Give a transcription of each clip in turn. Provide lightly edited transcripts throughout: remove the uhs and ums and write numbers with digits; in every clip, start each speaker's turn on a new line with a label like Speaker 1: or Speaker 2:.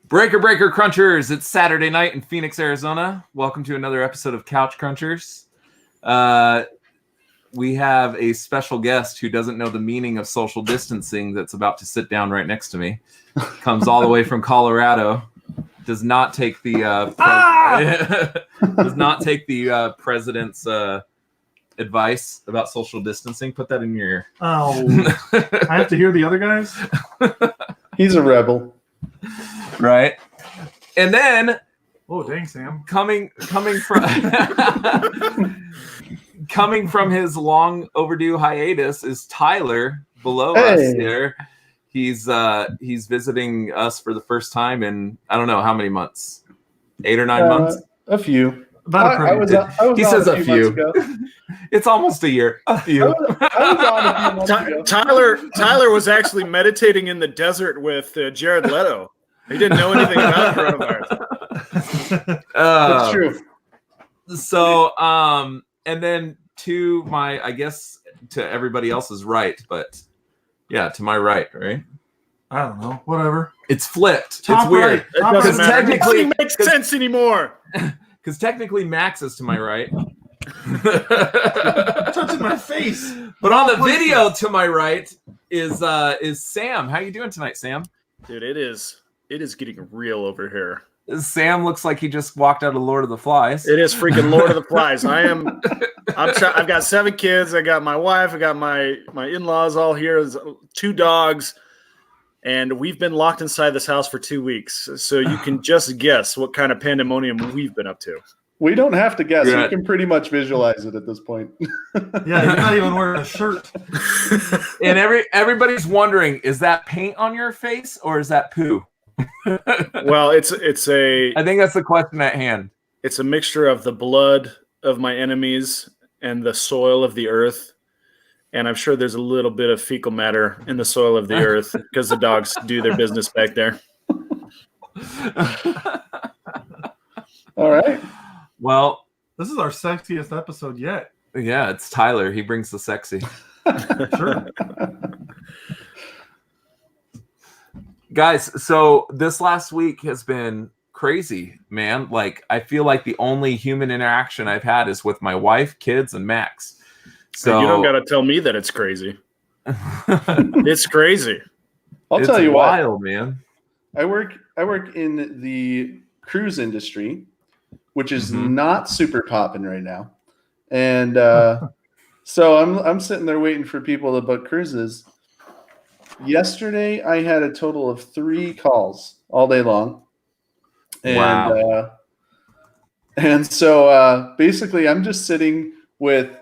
Speaker 1: Breaker Crunchers, it's Saturday night in Phoenix, Arizona. Welcome to another episode of Couch Crunchers. We have a special guest who doesn't know the meaning of social distancing that's about to sit down right next to me. Comes all the way from Colorado. Does not take the president's advice about social distancing. Put that in your ear.
Speaker 2: Oh, I have to hear the other guys?
Speaker 3: He's a rebel.
Speaker 1: Right. And then
Speaker 2: oh dang, Sam.
Speaker 1: Coming from his long overdue hiatus is Tyler below us here. He's visiting us for the first time in I don't know how many months. 8 or 9 months?
Speaker 3: A few.
Speaker 1: He says a few. It's almost a year. A few.
Speaker 4: Tyler was actually meditating in the desert with Jared Leto. He didn't know anything about coronavirus.
Speaker 3: That's true.
Speaker 1: So, and then to my, I guess, to everybody else's right, but yeah, to my right?
Speaker 2: I don't know. Whatever.
Speaker 1: It's flipped.
Speaker 2: Top
Speaker 1: it's weird.
Speaker 2: Right. It doesn't
Speaker 4: technically, it doesn't make sense anymore.
Speaker 1: Because technically Max is to my right.
Speaker 2: Touching my face.
Speaker 1: But on the video to my right is Sam. How you doing tonight, Sam?
Speaker 4: Dude, it is getting real over here.
Speaker 1: Sam looks like he just walked out of Lord of the Flies.
Speaker 4: It is freaking Lord of the Flies. I've got 7 kids. I got my wife. I got my in-laws all here. There's 2 dogs. And we've been locked inside this house for 2 weeks. So you can just guess what kind of pandemonium we've been up to.
Speaker 3: We don't have to guess. You can pretty much visualize it at this point.
Speaker 2: Yeah, you're not even wearing a shirt.
Speaker 1: And everybody's wondering, is that paint on your face or is that poo?
Speaker 4: Well, I think
Speaker 1: that's the question at hand.
Speaker 4: It's a mixture of the blood of my enemies and the soil of the earth. And I'm sure there's a little bit of fecal matter in the soil of the earth because the dogs do their business back there.
Speaker 3: All right.
Speaker 1: Well,
Speaker 2: this is our sexiest episode yet.
Speaker 1: Yeah, it's Tyler. He brings the sexy.
Speaker 2: Sure.
Speaker 1: Guys, so this last week has been crazy, man. Like, I feel like the only human interaction I've had is with my wife, kids, and Max. So
Speaker 4: you don't got to tell me that it's crazy. It's crazy.
Speaker 3: I'll tell you
Speaker 1: wild,
Speaker 3: what,
Speaker 1: man.
Speaker 3: I work in the cruise industry, which is not super popping right now, and so I'm sitting there waiting for people to book cruises. Yesterday, I had a total of 3 calls all day long, and
Speaker 1: wow.
Speaker 3: And so basically, I'm just sitting with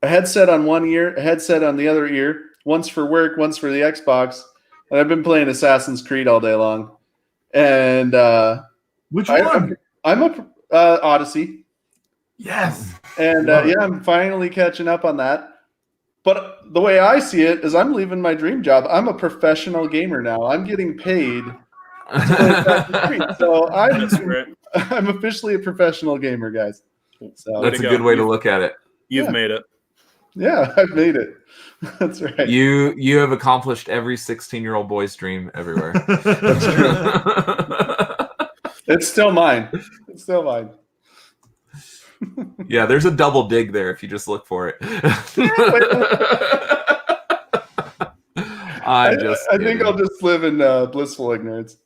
Speaker 3: a headset on one ear, a headset on the other ear, once for work, once for the Xbox. And I've been playing Assassin's Creed all day long. And
Speaker 2: which one?
Speaker 3: I'm a Odyssey.
Speaker 2: Yes.
Speaker 3: And I'm finally catching up on that. But the way I see it is I'm leaving my dream job. I'm a professional gamer now. I'm getting paid to play Assassin's Creed. So I'm officially a professional gamer, guys. So
Speaker 1: that's a good way to look at it.
Speaker 4: You've made it.
Speaker 3: Yeah, I've made it. That's right.
Speaker 1: You have accomplished every 16-year-old boy's dream everywhere.
Speaker 3: That's true. It's still mine. It's still mine.
Speaker 1: Yeah, there's a double dig there if you just look for it. I
Speaker 3: think I'll just live in blissful ignorance.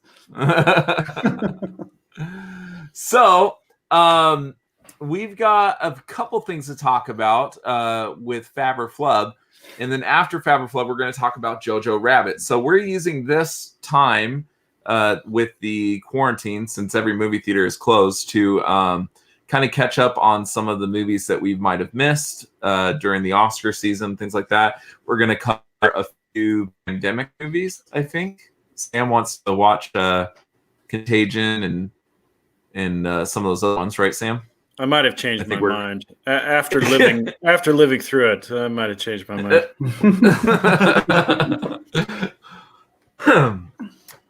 Speaker 1: So, we've got a couple things to talk about with Fab or Flub. And then after Fab or Flub, we're going to talk about Jojo Rabbit. So we're using this time with the quarantine, since every movie theater is closed, to kind of catch up on some of the movies that we might have missed during the Oscar season, things like that. We're going to cover a few pandemic movies, I think. Sam wants to watch Contagion and some of those other ones, right, Sam?
Speaker 4: I might have changed my mind after living through it. I might have changed my mind.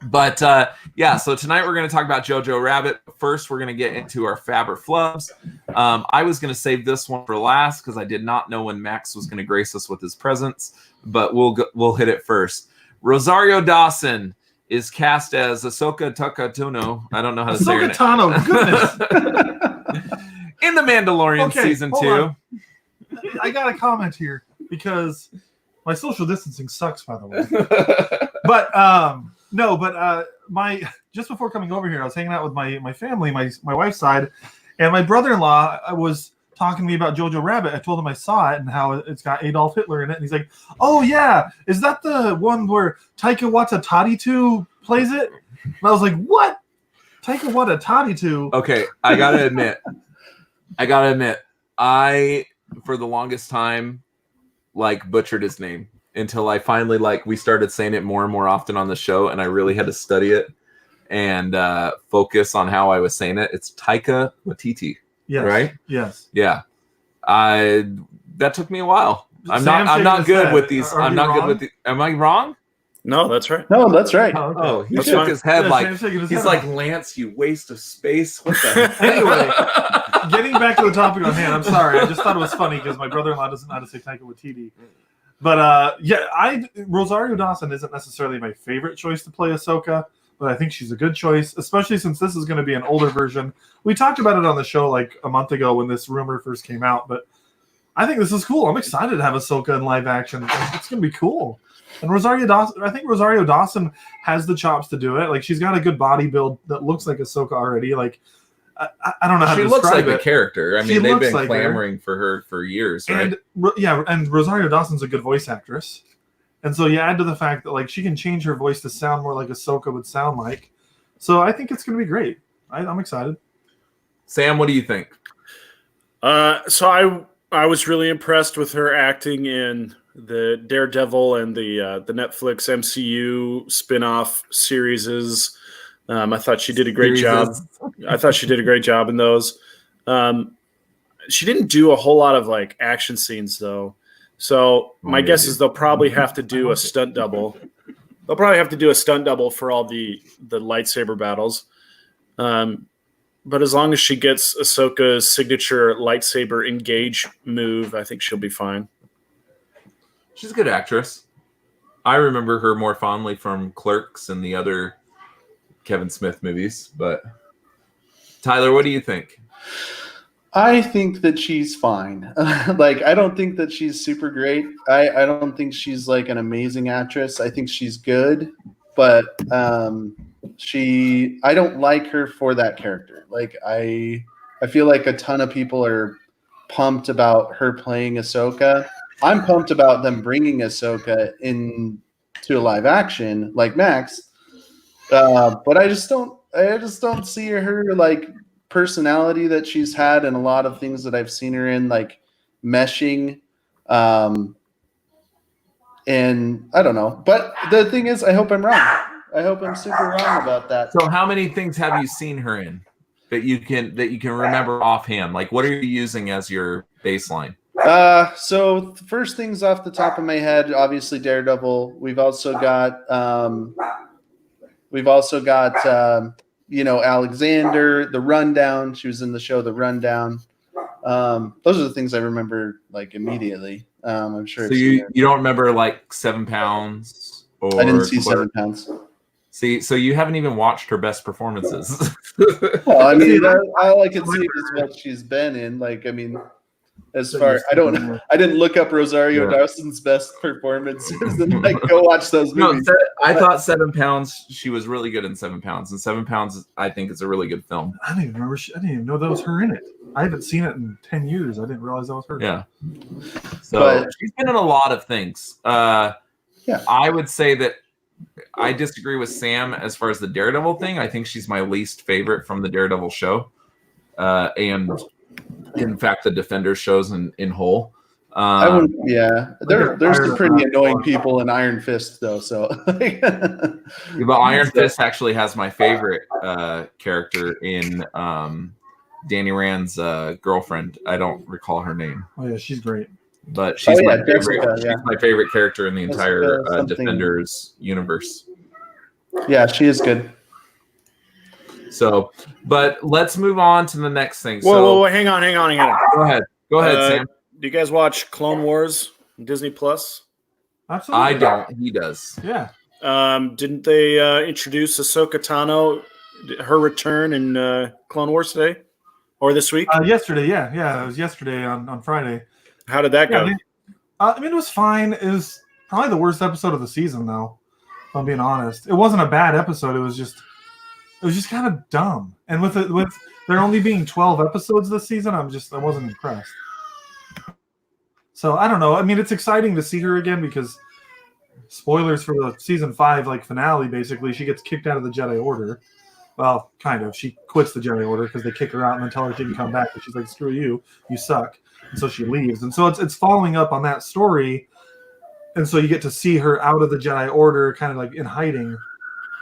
Speaker 1: But so tonight we're going to talk about Jojo Rabbit. First, we're going to get into our Fab or Flubs. I was going to save this one for last because I did not know when Max was going to grace us with his presence. But we'll hit it first. Rosario Dawson is cast as Ahsoka Tano. I don't know how to say her
Speaker 2: Ahsoka
Speaker 1: name.
Speaker 2: Tano, goodness.
Speaker 1: In The Mandalorian
Speaker 2: Okay,
Speaker 1: season
Speaker 2: hold
Speaker 1: 2.
Speaker 2: on. I got a comment here because my social distancing sucks, by the way. But my just before coming over here, I was hanging out with my family, my wife's side, and my brother-in-law was talking to me about Jojo Rabbit. I told him I saw it and how it's got Adolf Hitler in it, and he's like, "Oh yeah, is that the one where Taika Waititi plays it?" And I was like, "What? Taika Waititi?"
Speaker 1: Okay, I gotta admit, I for the longest time butchered his name until I finally we started saying it more and more often on the show, and I really had to study it and focus on how I was saying it. It's Taika Waititi.
Speaker 2: Yes.
Speaker 1: Right?
Speaker 2: Yes.
Speaker 1: Yeah. That took me a while. I'm not good with these. I'm not good with the. Am I wrong?
Speaker 4: No, that's right.
Speaker 3: No, that's right.
Speaker 2: Oh, okay.
Speaker 1: Oh, he
Speaker 4: That's
Speaker 1: shook
Speaker 4: fine.
Speaker 1: his head
Speaker 2: Yeah,
Speaker 1: he's like, Lance, you waste of space. What the
Speaker 2: Anyway, getting back to the topic on hand, I'm sorry. I just thought it was funny because my brother-in-law doesn't know how to say Taika Waititi. But Rosario Dawson isn't necessarily my favorite choice to play Ahsoka, but I think she's a good choice, especially since this is going to be an older version. We talked about it on the show a month ago when this rumor first came out, but I think this is cool. I'm excited to have Ahsoka in live action. It's going to be cool. And I think Rosario Dawson has the chops to do it. She's got a good body build that looks like Ahsoka already. I don't know how to describe it.
Speaker 1: She looks like a character. I mean, they've been clamoring for her for years, right?
Speaker 2: And Rosario Dawson's a good voice actress. And so you add to the fact that she can change her voice to sound more like Ahsoka would sound like. So I think it's going to be great. I'm excited.
Speaker 1: Sam, what do you think?
Speaker 4: So I was really impressed with her acting in the Daredevil and the Netflix MCU spin-off series. I thought she did a great job. I thought she did a great job in those. She didn't do a whole lot of action scenes though. So my guess is they'll probably have to do a stunt double. They'll probably have to do a stunt double for all the lightsaber battles. But as long as she gets Ahsoka's signature lightsaber engage move, I think she'll be fine.
Speaker 1: She's a good actress. I remember her more fondly from Clerks and the other Kevin Smith movies. But Tyler, what do you think?
Speaker 3: I think that she's fine. I don't think that she's super great. I don't think she's an amazing actress. I think she's good, but I don't like her for that character. I feel like a ton of people are pumped about her playing Ahsoka. I'm pumped about them bringing Ahsoka into live action like Max. But I just don't see her personality that she's had and a lot of things that I've seen her in meshing. And I don't know. But the thing is, I hope I'm wrong. I hope I'm super wrong about that.
Speaker 1: So how many things have you seen her in that you can remember offhand? What are you using as your baseline?
Speaker 3: So the first things off the top of my head, obviously Daredevil. We've also got Alexander, The Rundown. She was in the show The Rundown. Those are the things I remember immediately. I'm sure.
Speaker 1: So you don't remember 7 pounds? Or
Speaker 3: I didn't see 7 pounds.
Speaker 1: See, so you haven't even watched her best performances.
Speaker 3: Well, I mean, all I can see is what she's been in. As far I didn't look up Rosario Dawson's best performances and go watch those movies.
Speaker 1: No, I thought 7 pounds. She was really good in 7 pounds, and 7 pounds I think is a really good film.
Speaker 2: I didn't even remember. I didn't even know that was her in it. I haven't seen it in 10 years. I didn't realize that was her.
Speaker 1: Yeah. So she's been in a lot of things. I would say that I disagree with Sam as far as the Daredevil thing. I think she's my least favorite from the Daredevil show, and in fact, the Defenders shows in whole.
Speaker 3: I wouldn't. Yeah, there's some pretty annoying people in Iron Fist though. So,
Speaker 1: but Iron Fist actually has my favorite character in Danny Rand's girlfriend. I don't recall her name.
Speaker 2: Oh yeah, she's great.
Speaker 1: But she's my favorite.
Speaker 3: Jessica,
Speaker 1: she's my favorite character in the entire
Speaker 3: something.
Speaker 1: Defenders universe.
Speaker 3: Yeah, she is good.
Speaker 1: So, but let's move on to the next thing.
Speaker 4: Whoa, hang on.
Speaker 1: Go ahead, Sam.
Speaker 4: Do you guys watch Clone Wars Disney Plus?
Speaker 2: Absolutely.
Speaker 1: I don't. He does.
Speaker 2: Yeah.
Speaker 4: Didn't they introduce Ahsoka Tano, her return in Clone Wars today or this week?
Speaker 2: Yesterday, yeah, it was yesterday on Friday.
Speaker 4: How did that go?
Speaker 2: I mean, it was fine. It was probably the worst episode of the season, though. If I'm being honest, it wasn't a bad episode. It was just kind of dumb. And with there only being 12 episodes this season, I wasn't impressed. So I don't know. I mean, it's exciting to see her again because spoilers for the season 5 finale. Basically, she gets kicked out of the Jedi Order. Well, kind of. She quits the Jedi Order because they kick her out and then tell her she can come back. But she's like, "Screw you, you suck." And so she leaves. And so it's following up on that story. And so you get to see her out of the Jedi Order, kind of in hiding.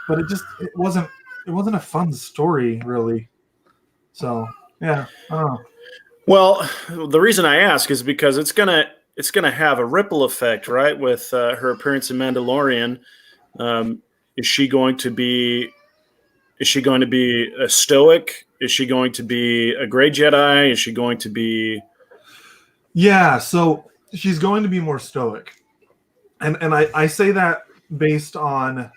Speaker 2: But it wasn't a fun story, really. So yeah, I don't know.
Speaker 4: Well, the reason I ask is because it's gonna have a ripple effect, right? With her appearance in Mandalorian, is she going to be a stoic? Is she going to be a gray Jedi? Is she going to be?
Speaker 2: Yeah, so she's going to be more stoic, and I say that based on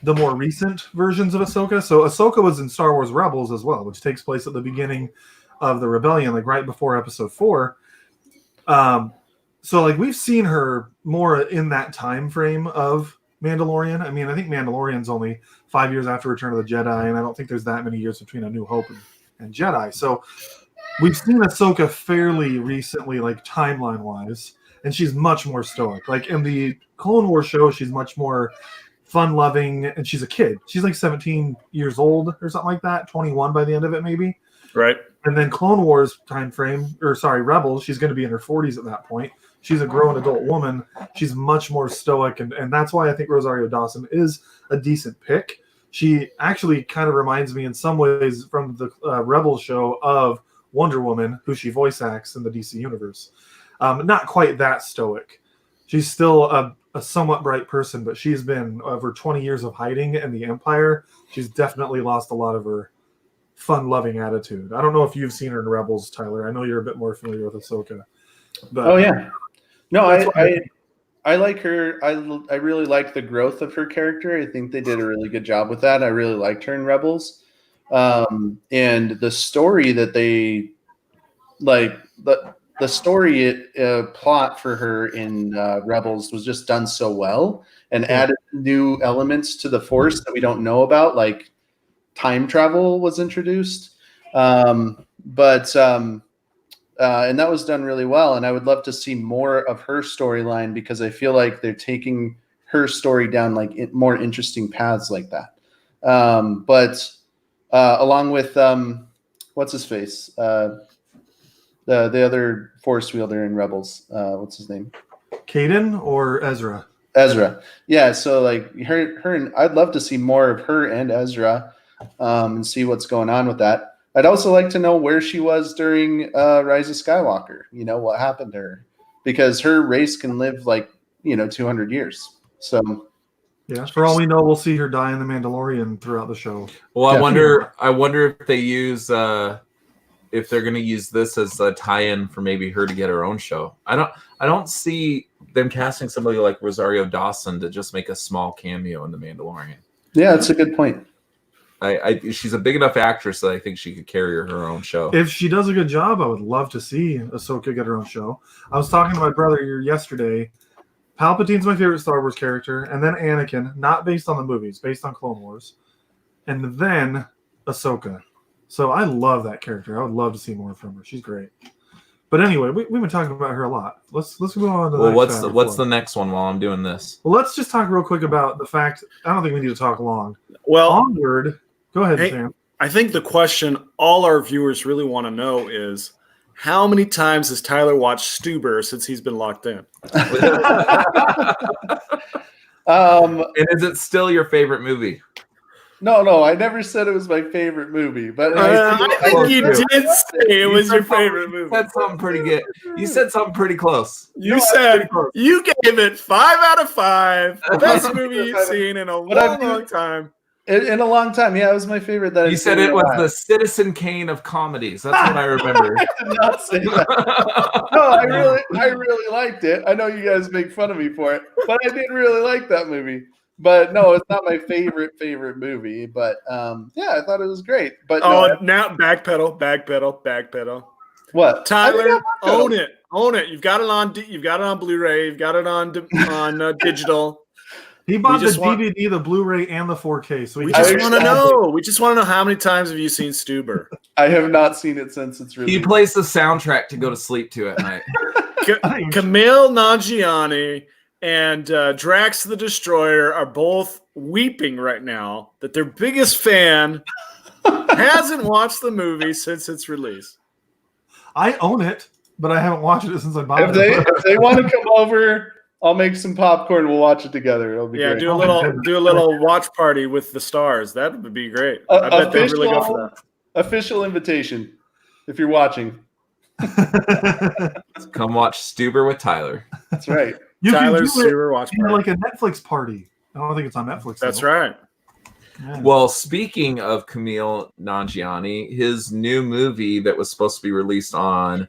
Speaker 2: the more recent versions of Ahsoka. So Ahsoka was in Star Wars Rebels as well, which takes place at the beginning of the rebellion, right before episode 4. So we've seen her more in that time frame of Mandalorian. I mean, I think Mandalorian's only 5 years after Return of the Jedi, and I don't think there's that many years between A New Hope and Jedi. So we've seen Ahsoka fairly recently, timeline wise, and she's much more stoic. In the Clone Wars show, she's much more fun-loving, and she's a kid. She's 17 years old or something like that, 21 by the end of it, maybe.
Speaker 4: Right.
Speaker 2: And then Clone Wars Rebels, she's going to be in her 40s at that point. She's a grown adult woman. She's much more stoic, and that's why I think Rosario Dawson is a decent pick. She actually kind of reminds me in some ways from the Rebels show of Wonder Woman, who she voice acts in the DC universe. Not quite that stoic. She's still a somewhat bright person, but she's been over 20 years of hiding in the Empire. She's definitely lost a lot of her fun-loving attitude. I don't know if you've seen her in Rebels, Tyler. I know you're a bit more familiar with Ahsoka. But
Speaker 3: oh yeah, no, I like her. I really like the growth of her character. I think they did a really good job with that. I really liked her in Rebels, and the story that they the story plot for her in Rebels was just done so well and added new elements to the Force that we don't know about, like time travel was introduced. And that was done really well. And I would love to see more of her storyline because I feel like they're taking her story down more interesting paths like that. But along with what's his face? The other Force wielder in Rebels, what's his name?
Speaker 2: Kaden or Ezra?
Speaker 3: Ezra. Yeah, so her and I'd love to see more of her and Ezra and see what's going on with that. I'd also like to know where she was during Rise of Skywalker. What happened to her, because her race can live 200 years. So
Speaker 2: yeah, for all we know, we'll see her die in the Mandalorian throughout the show.
Speaker 1: Well, I wonder if they use if they're going to use this as a tie-in for maybe her to get her own show. I don't see them casting somebody like Rosario Dawson to just make a small cameo in The Mandalorian.
Speaker 3: Yeah, that's a good point.
Speaker 2: She's
Speaker 1: a big enough actress that I think she could carry her own show.
Speaker 2: If she does a good job, I would love to see Ahsoka get her own show. I was talking to my brother yesterday. Palpatine's my favorite Star Wars character, and then Anakin, not based on the movies, based on Clone Wars, and then Ahsoka. So I love that character. I would love to see more from her. She's great. But anyway, we've been talking about her a lot. Let's move on to the next.
Speaker 1: Well, what's the next one while I'm doing this?
Speaker 2: Well, let's just talk real quick about the fact. I don't think we need to talk long.
Speaker 4: Well,
Speaker 2: Onward. Go ahead,
Speaker 4: hey,
Speaker 2: Sam.
Speaker 4: I think the question all our viewers really want to know is, how many times has Tyler watched Stuber since he's been locked in?
Speaker 1: And is it still your favorite movie?
Speaker 3: No, I never said it was my favorite movie, but
Speaker 4: I think you did say it was your favorite movie.
Speaker 1: You said something pretty good. You said something pretty close.
Speaker 4: You said you gave it 5 out of 5. Best movie you've seen in a long time.
Speaker 3: In a long time, yeah, it was my favorite. That
Speaker 1: you said it was the Citizen Kane of comedies. That's what I remember.
Speaker 3: I did not say that. No, I really liked it. I know you guys make fun of me for it, but I did really like that movie. But no, it's not my favorite movie. But yeah, I thought it was great. But
Speaker 4: now backpedal.
Speaker 3: What?
Speaker 4: Tyler, own it. You've got it on Blu-ray. You've got it on digital.
Speaker 2: He bought the DVD, the Blu-ray, and the 4K. So
Speaker 4: we just want to know. We just want to know how many times have you seen Stuber?
Speaker 3: I have not seen it since it's released.
Speaker 1: He plays the soundtrack to go to sleep to at night.
Speaker 4: Camille Nanjiani and Drax the Destroyer are both weeping right now that their biggest fan hasn't watched the movie since its release.
Speaker 2: I own it, but I haven't watched it since I bought it.
Speaker 3: If they want to come over, I'll make some popcorn. We'll watch it together. It'll be great.
Speaker 4: Do a little watch party with the stars. That would be great. I bet they'd really go for that.
Speaker 3: Official invitation, if you're watching.
Speaker 1: Come watch Stuber with Tyler.
Speaker 3: That's right.
Speaker 4: Tyler's Stuber watch party.
Speaker 2: Like a Netflix party. I don't think it's on Netflix.
Speaker 4: That's right.
Speaker 2: Yeah.
Speaker 1: Well, speaking of Camille Nanjiani, his new movie that was supposed to be released on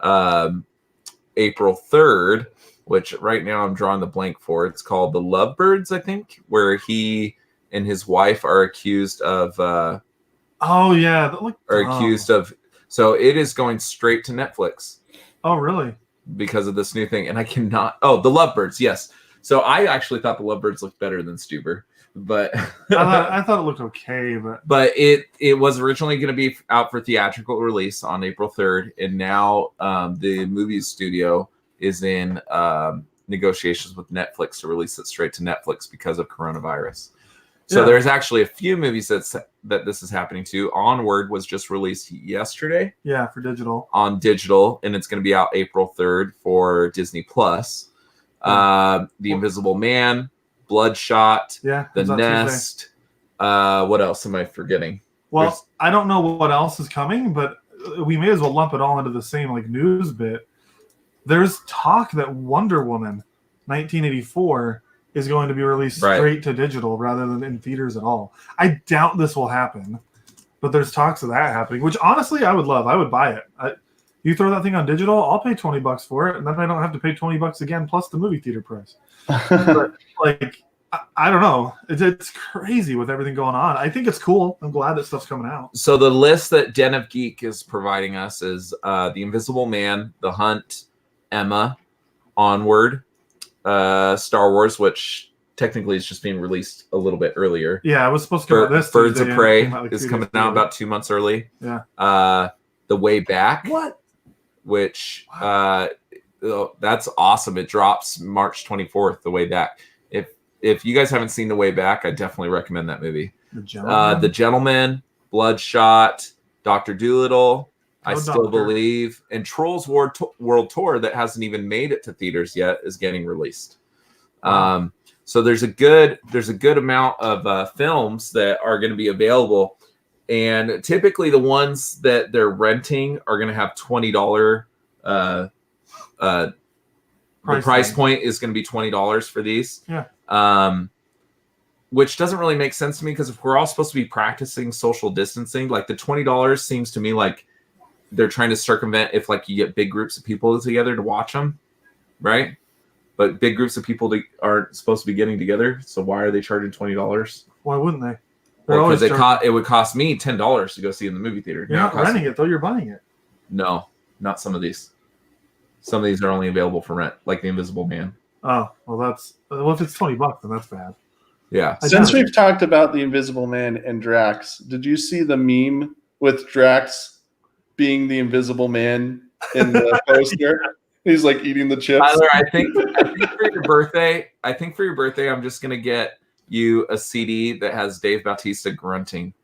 Speaker 1: April 3rd, which right now I'm drawing the blank for. It's called The Lovebirds, I think, where he and his wife are accused of. Accused of. So it is going straight to Netflix.
Speaker 2: Oh, really?
Speaker 1: Because of this new thing, and I cannot. Oh, The Lovebirds, yes. So I actually thought The Lovebirds looked better than Stuber, but
Speaker 2: I thought it looked okay.
Speaker 1: But it was originally going to be out for theatrical release on April 3rd, and now the movie studio is in negotiations with Netflix to release it straight to Netflix because of coronavirus. So there's actually a few movies that this is happening to. Onward was just released yesterday.
Speaker 2: Yeah, for digital.
Speaker 1: On digital, and it's going to be out April 3rd for Disney Plus. The Invisible Man, Bloodshot, The Nest. What else am I forgetting?
Speaker 2: Well, I don't know what else is coming, but we may as well lump it all into the same news bit. There's talk that Wonder Woman 1984 is going to be released straight to digital rather than in theaters at all. I doubt this will happen, but there's talks of that happening, which honestly I would love. I would buy it. You throw that thing on digital, I'll pay $20 for it, and then I don't have to pay $20 again plus the movie theater price. But I don't know. It's crazy with everything going on. I think it's cool. I'm glad that stuff's coming out.
Speaker 1: So the list that Den of Geek is providing us is The Invisible Man, The Hunt, Emma, Onward, Star Wars, which technically is just being released a little bit earlier.
Speaker 2: Yeah, it was supposed to come out this
Speaker 1: Birds
Speaker 2: Tuesday,
Speaker 1: of Prey
Speaker 2: is
Speaker 1: coming out about 2 months early.
Speaker 2: Yeah.
Speaker 1: The Way Back.
Speaker 2: What?
Speaker 1: Which that's awesome. It drops March 24th. The Way Back. If you guys haven't seen The Way Back, I definitely recommend that movie. The Gentleman, Bloodshot, Dr. Dolittle, I Still Believe, and Trolls World Tour that hasn't even made it to theaters yet is getting released. So there's a good amount of films that are going to be available, and typically the ones that they're renting are going to have $20. The price point is going to be $20 for these.
Speaker 2: Yeah.
Speaker 1: Which doesn't really make sense to me, because if we're all supposed to be practicing social distancing, the $20 seems to me like they're trying to circumvent if you get big groups of people together to watch them, right? But big groups of people aren't supposed to be getting together, so why are they charging $20?
Speaker 2: Why wouldn't they?
Speaker 1: Well, because it would cost me $10 to go see in the movie theater.
Speaker 2: You're not renting it though; you're buying it.
Speaker 1: No, not some of these. Some of these are only available for rent, like The Invisible Man.
Speaker 2: Oh, well, if it's $20, then that's bad.
Speaker 1: Yeah.
Speaker 3: Since we've talked about The Invisible Man and Drax, did you see the meme with Drax being the Invisible Man in the poster? He's eating the chips.
Speaker 1: Tyler, I think for your birthday, I'm just gonna get you a CD that has Dave Bautista grunting,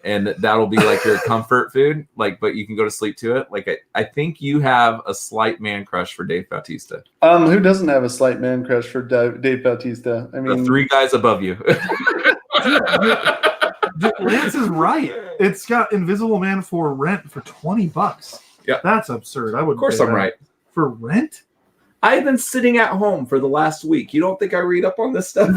Speaker 1: and that'll be your comfort food. But you can go to sleep to it. I think you have a slight man crush for Dave Bautista.
Speaker 3: Who doesn't have a slight man crush for Dave Bautista? I mean,
Speaker 1: the three guys above you.
Speaker 2: Lance is right. It's got Invisible Man for rent for $20.
Speaker 1: Yeah,
Speaker 2: that's absurd.
Speaker 1: Of course, I'm right.
Speaker 2: For rent?
Speaker 1: I've been sitting at home for the last week. You don't think I read up on this stuff?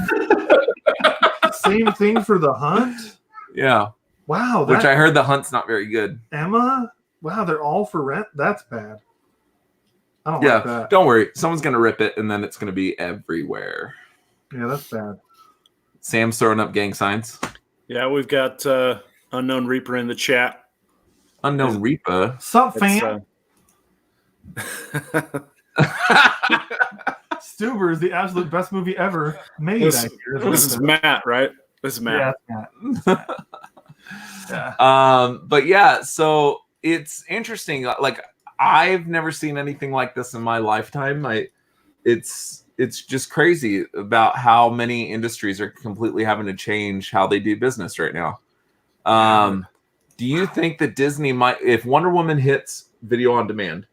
Speaker 2: Same thing for The Hunt?
Speaker 1: Yeah.
Speaker 2: Wow.
Speaker 1: Which I heard The Hunt's not very good.
Speaker 2: Emma? Wow, they're all for rent? That's bad. I don't like that.
Speaker 1: Don't worry. Someone's going to rip it, and then it's going to be everywhere.
Speaker 2: Yeah, that's bad.
Speaker 1: Sam's throwing up gang signs.
Speaker 4: Yeah, we've got Unknown Reaper in the chat.
Speaker 1: Unknown Reaper.
Speaker 2: Sup, fam? Stuber is the absolute best movie ever made.
Speaker 4: This is Matt, right? This is Matt.
Speaker 2: Yeah, Matt.
Speaker 1: But yeah, so it's interesting. Like, I've never seen anything like this in my lifetime. It's just crazy about how many industries are completely having to change how they do business right now. Do you think that Disney might, if Wonder Woman hits video on demand,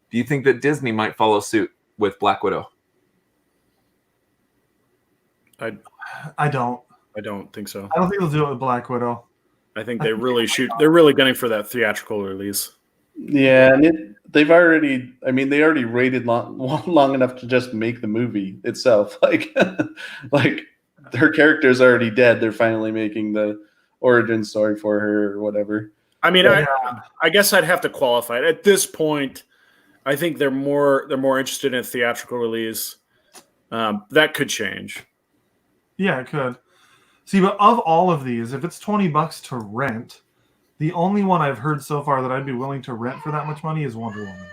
Speaker 1: do you think that Disney might follow suit with Black Widow?
Speaker 4: I
Speaker 2: don't
Speaker 4: think so.
Speaker 2: I don't think they'll do it with Black Widow.
Speaker 4: I think they're really gunning for that theatrical release.
Speaker 3: Yeah, and they already waited long enough to just make the movie itself. Like her character's already dead. They're finally making the origin story for her or whatever.
Speaker 4: I mean, I guess I'd have to qualify it. At this point, I think they're more interested in a theatrical release. That could change.
Speaker 2: Yeah, it could. See, but of all of these, if it's $20 to rent, the only one I've heard so far that I'd be willing to rent for that much money is Wonder Woman.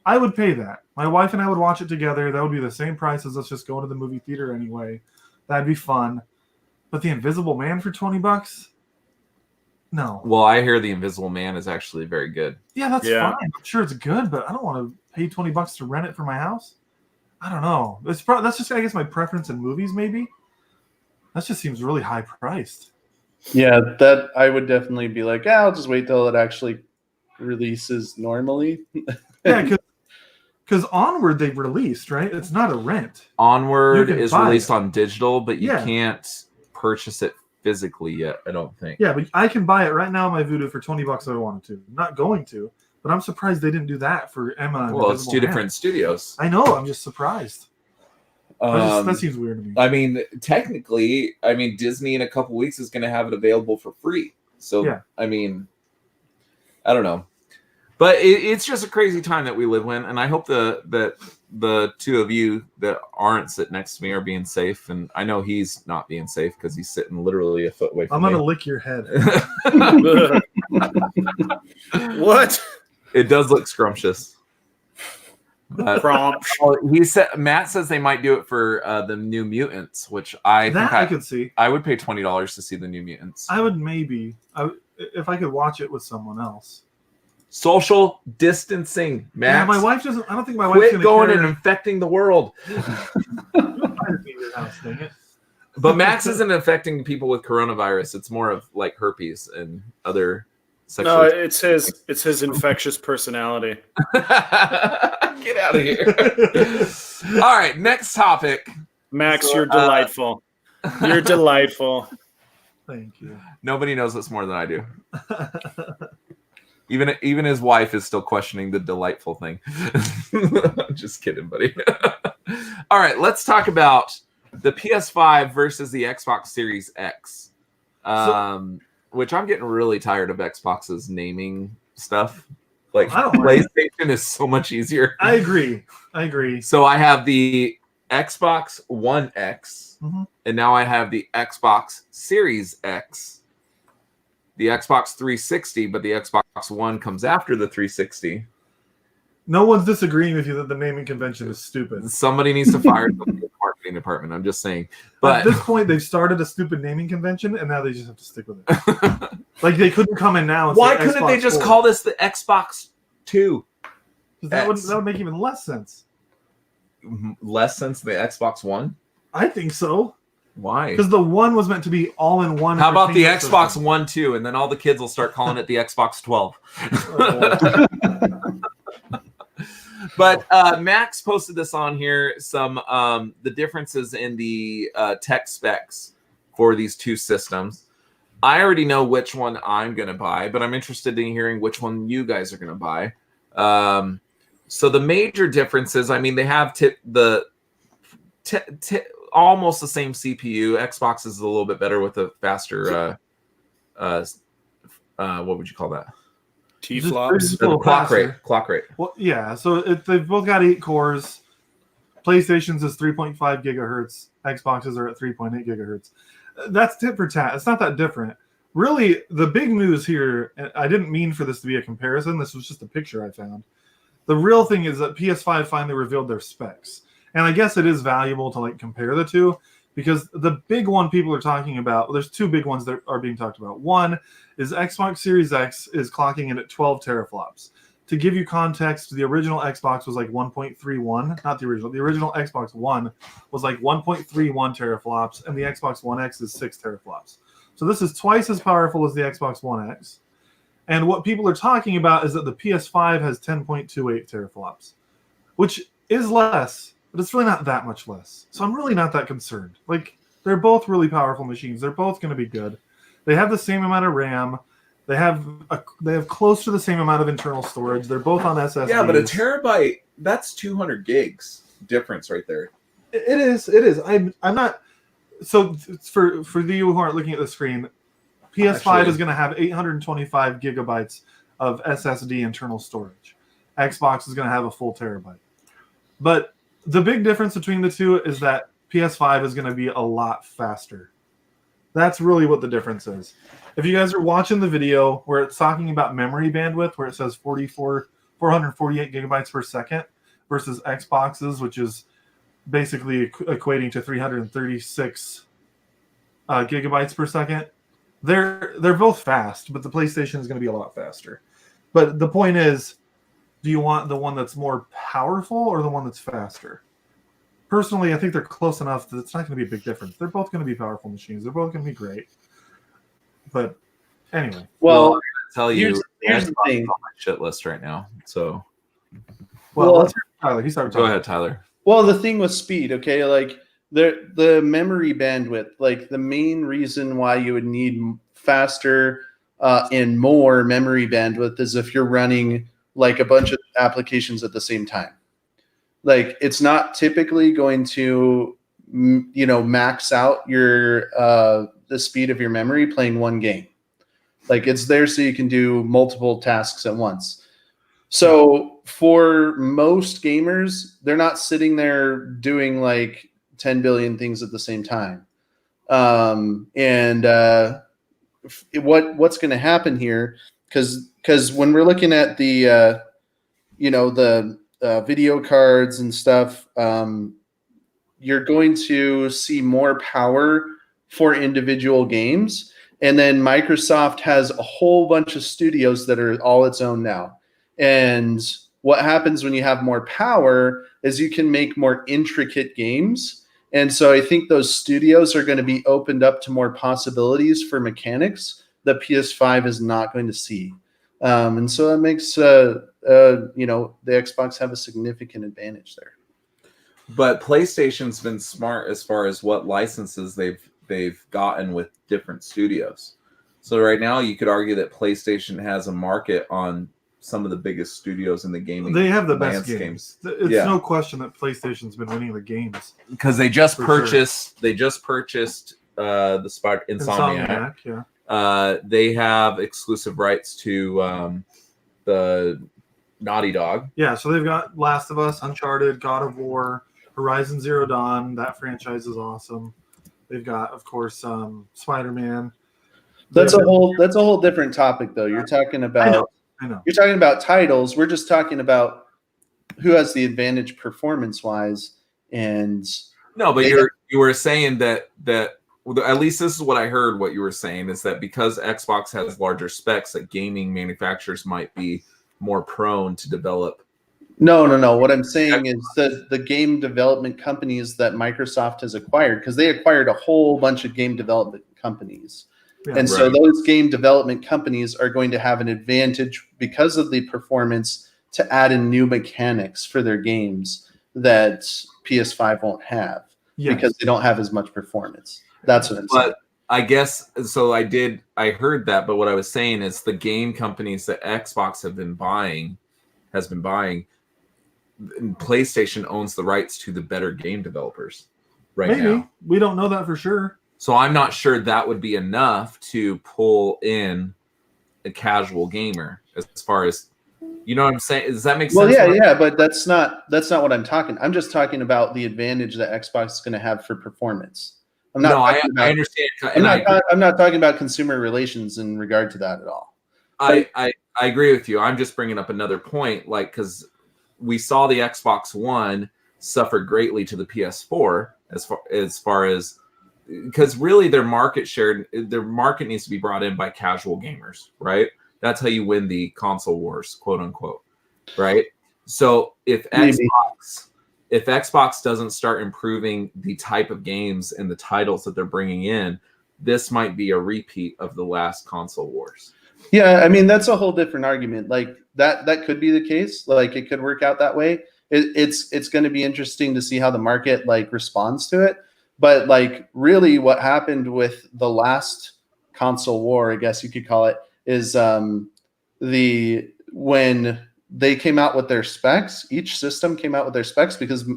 Speaker 2: I would pay that. My wife and I would watch it together. That would be the same price as us just going to the movie theater anyway. That'd be fun. But The Invisible Man for $20? No.
Speaker 1: Well, I hear The Invisible Man is actually very good.
Speaker 2: Yeah, that's fine. I'm sure it's good, but I don't want to pay $20 to rent it for my house. I don't know. That's just, I guess, my preference in movies, maybe. That just seems really high priced.
Speaker 3: Yeah, that I would definitely be like, I'll just wait till it actually releases normally.
Speaker 2: Yeah, because Onward they've released, right? It's not a rent.
Speaker 1: Onward is released on digital, but you can't purchase it physically yet, I don't think.
Speaker 2: Yeah, but I can buy it right now on my Vudu for $20 if I wanted to. I'm not going to, but I'm surprised they didn't do that for Emma. And
Speaker 1: well, it's two different studios.
Speaker 2: I know. I'm just surprised. That seems weird to me.
Speaker 1: I mean, technically, Disney in a couple weeks is going to have it available for free. So, yeah. I mean, I don't know. But it's just a crazy time that we live in, and I hope that the two of you that aren't sitting next to me are being safe. And I know he's not being safe because he's sitting literally a foot away from me.
Speaker 2: I'm going to lick your head.
Speaker 4: What?
Speaker 1: It does look scrumptious. Matt says they might do it for the New Mutants, which I
Speaker 2: could see.
Speaker 1: I would pay $20 to see the New Mutants.
Speaker 2: I would maybe, if I could watch it with someone else.
Speaker 1: Social distancing, Matt.
Speaker 2: Yeah, my wife doesn't. I don't think my wife
Speaker 1: quit going and infecting the world. But Max isn't affecting people with coronavirus. It's more of like herpes and other.
Speaker 4: No, it's his infectious personality.
Speaker 1: Get out of here. All right, next topic.
Speaker 4: Max, you're delightful. You're delightful.
Speaker 2: Thank you.
Speaker 1: Nobody knows this more than I do. Even his wife is still questioning the delightful thing. Just kidding, buddy. All right, let's talk about the PS5 versus the Xbox Series X. Which I'm getting really tired of Xbox's naming stuff. Like, PlayStation is so much easier.
Speaker 2: I agree.
Speaker 1: So I have the Xbox One X, and now I have the Xbox Series X, the Xbox 360, but the Xbox One comes after the 360.
Speaker 2: No one's disagreeing with you that the naming convention is stupid.
Speaker 1: Somebody needs to fire somebody in the marketing department. I'm just saying. But
Speaker 2: at this point, they've started a stupid naming convention, and now they just have to stick with it. Like, they couldn't come in now and
Speaker 1: why
Speaker 2: say
Speaker 1: couldn't
Speaker 2: Xbox
Speaker 1: they just
Speaker 2: 4?
Speaker 1: call this the Xbox 2?
Speaker 2: That would make even less sense.
Speaker 1: Less sense than the Xbox One?
Speaker 2: I think so.
Speaker 1: Why?
Speaker 2: Because the one was meant to be all in one.
Speaker 1: How about the Xbox One 2? And then all the kids will start calling it the Xbox 12. But Max posted this on here, some the differences in the tech specs for these two systems. I already know which one I'm going to buy, but I'm interested in hearing which one you guys are going to buy. So the major differences, they have almost the same CPU. Xbox is a little bit better with a faster, what would you call that?
Speaker 4: T-flops?
Speaker 1: Clock rate.
Speaker 2: Well, yeah. So they've both got 8 cores. PlayStation's is 3.5 gigahertz. Xboxes are at 3.8 gigahertz. That's tit for tat. It's not that different. Really, the big news here, and I didn't mean for this to be a comparison. This was just a picture I found. The real thing is that PS5 finally revealed their specs. And I guess it is valuable to compare the two, because the big one people are talking about, there's two big ones that are being talked about. One is Xbox Series X is clocking in at 12 teraflops. To give you context, the original Xbox was 1.31, not the original. The original Xbox One was 1.31 teraflops, and the Xbox One X is 6 teraflops. So this is twice as powerful as the Xbox One X. And what people are talking about is that the PS5 has 10.28 teraflops, which is less, but it's really not that much less. So I'm really not that concerned. They're both really powerful machines. They're both going to be good. They have the same amount of RAM. They have close to the same amount of internal storage. They're both on SSDs.
Speaker 1: Yeah, but a terabyte, that's 200 gigs difference right there.
Speaker 2: It is. I'm not. So for you who aren't looking at the screen, PS5 is going to have 825 gigabytes of SSD internal storage. Xbox is going to have a full terabyte. But the big difference between the two is that PS5 is going to be a lot faster. That's really what the difference is. If you guys are watching the video where it's talking about memory bandwidth, where it says 448 gigabytes per second versus Xbox's, which is basically equating to 336 gigabytes per second, they're both fast, but the PlayStation is going to be a lot faster. But the point is, do you want the one that's more powerful or the one that's faster? Personally, I think they're close enough that it's not going to be a big difference. They're both going to be powerful machines. They're both going to be great. But anyway.
Speaker 3: Well,
Speaker 1: I'm going to tell you,
Speaker 3: here's the thing.
Speaker 1: on my shit list right now. So,
Speaker 2: Let's hear Tyler. He started
Speaker 1: go ahead, Tyler.
Speaker 3: Well, the thing with speed, okay, the memory bandwidth, the main reason why you would need faster and more memory bandwidth is if you're running a bunch of applications at the same time. It's not typically going to, max out your the speed of your memory playing one game. It's there so you can do multiple tasks at once. So for most gamers, they're not sitting there doing 10 billion things at the same time. What's going to happen here? Because when we're looking at the video cards and stuff, you're going to see more power for individual games. And then Microsoft has a whole bunch of studios that are all its own now. And what happens when you have more power is you can make more intricate games. And so I think those studios are going to be opened up to more possibilities for mechanics that PS5 is not going to see. And so that makes the Xbox have a significant advantage there.
Speaker 1: But PlayStation's been smart as far as what licenses they've gotten with different studios. So right now you could argue that PlayStation has a market on some of the biggest studios in the gaming.
Speaker 2: They have the best games. It's no question that PlayStation's been winning the games
Speaker 1: because they just purchased. Sure. They just purchased the Insomniac.
Speaker 2: Yeah.
Speaker 1: They have exclusive rights to the Naughty Dog.
Speaker 2: Yeah, so they've got Last of Us, Uncharted, God of War, Horizon Zero Dawn. That franchise is awesome. They've got, of course, Spider-Man.
Speaker 3: That's a whole different topic, though. You're talking about.
Speaker 2: I know.
Speaker 3: You're talking about titles. We're just talking about who has the advantage performance-wise, and
Speaker 1: no. But you were saying that at least this is what I heard. What you were saying is that because Xbox has larger specs, that gaming manufacturers might be more prone to develop.
Speaker 3: No. What I'm saying is that the game development companies that Microsoft has acquired, because they acquired a whole bunch of game development companies. Yeah, and so those game development companies are going to have an advantage because of the performance to add in new mechanics for their games that PS5 won't have because they don't have as much performance. That's what I'm saying.
Speaker 1: But I guess so. I heard that, but what I was saying is the game companies that Xbox has been buying, PlayStation owns the rights to the better game developers now.
Speaker 2: We don't know that for sure.
Speaker 1: So I'm not sure that would be enough to pull in a casual gamer as far as You know what I'm saying? Does that make
Speaker 3: Well,
Speaker 1: sense?
Speaker 3: yeah, but that's not what I'm talking. I'm just talking about the advantage that Xbox is going to have for performance. I'm not.
Speaker 1: No, I
Speaker 3: talking about,
Speaker 1: understand.
Speaker 3: I'm not talking about consumer relations in regard to that at all.
Speaker 1: I agree with you. I'm just bringing up another point, like, because we saw the Xbox One suffer greatly to the PS4 as far as, because really their market needs to be brought in by casual gamers, right? That's how you win the console wars, quote unquote, right? So if Xbox doesn't start improving the type of games and the titles that they're bringing in, this might be a repeat of the last console wars.
Speaker 3: Yeah, I mean, that's a whole different argument. Like that could be the case. Like it could work out that way. It's going to be interesting to see how the market like responds to it. But like really what happened with the last console war, I guess you could call it, is when they came out with their specs, each system came out with their specs because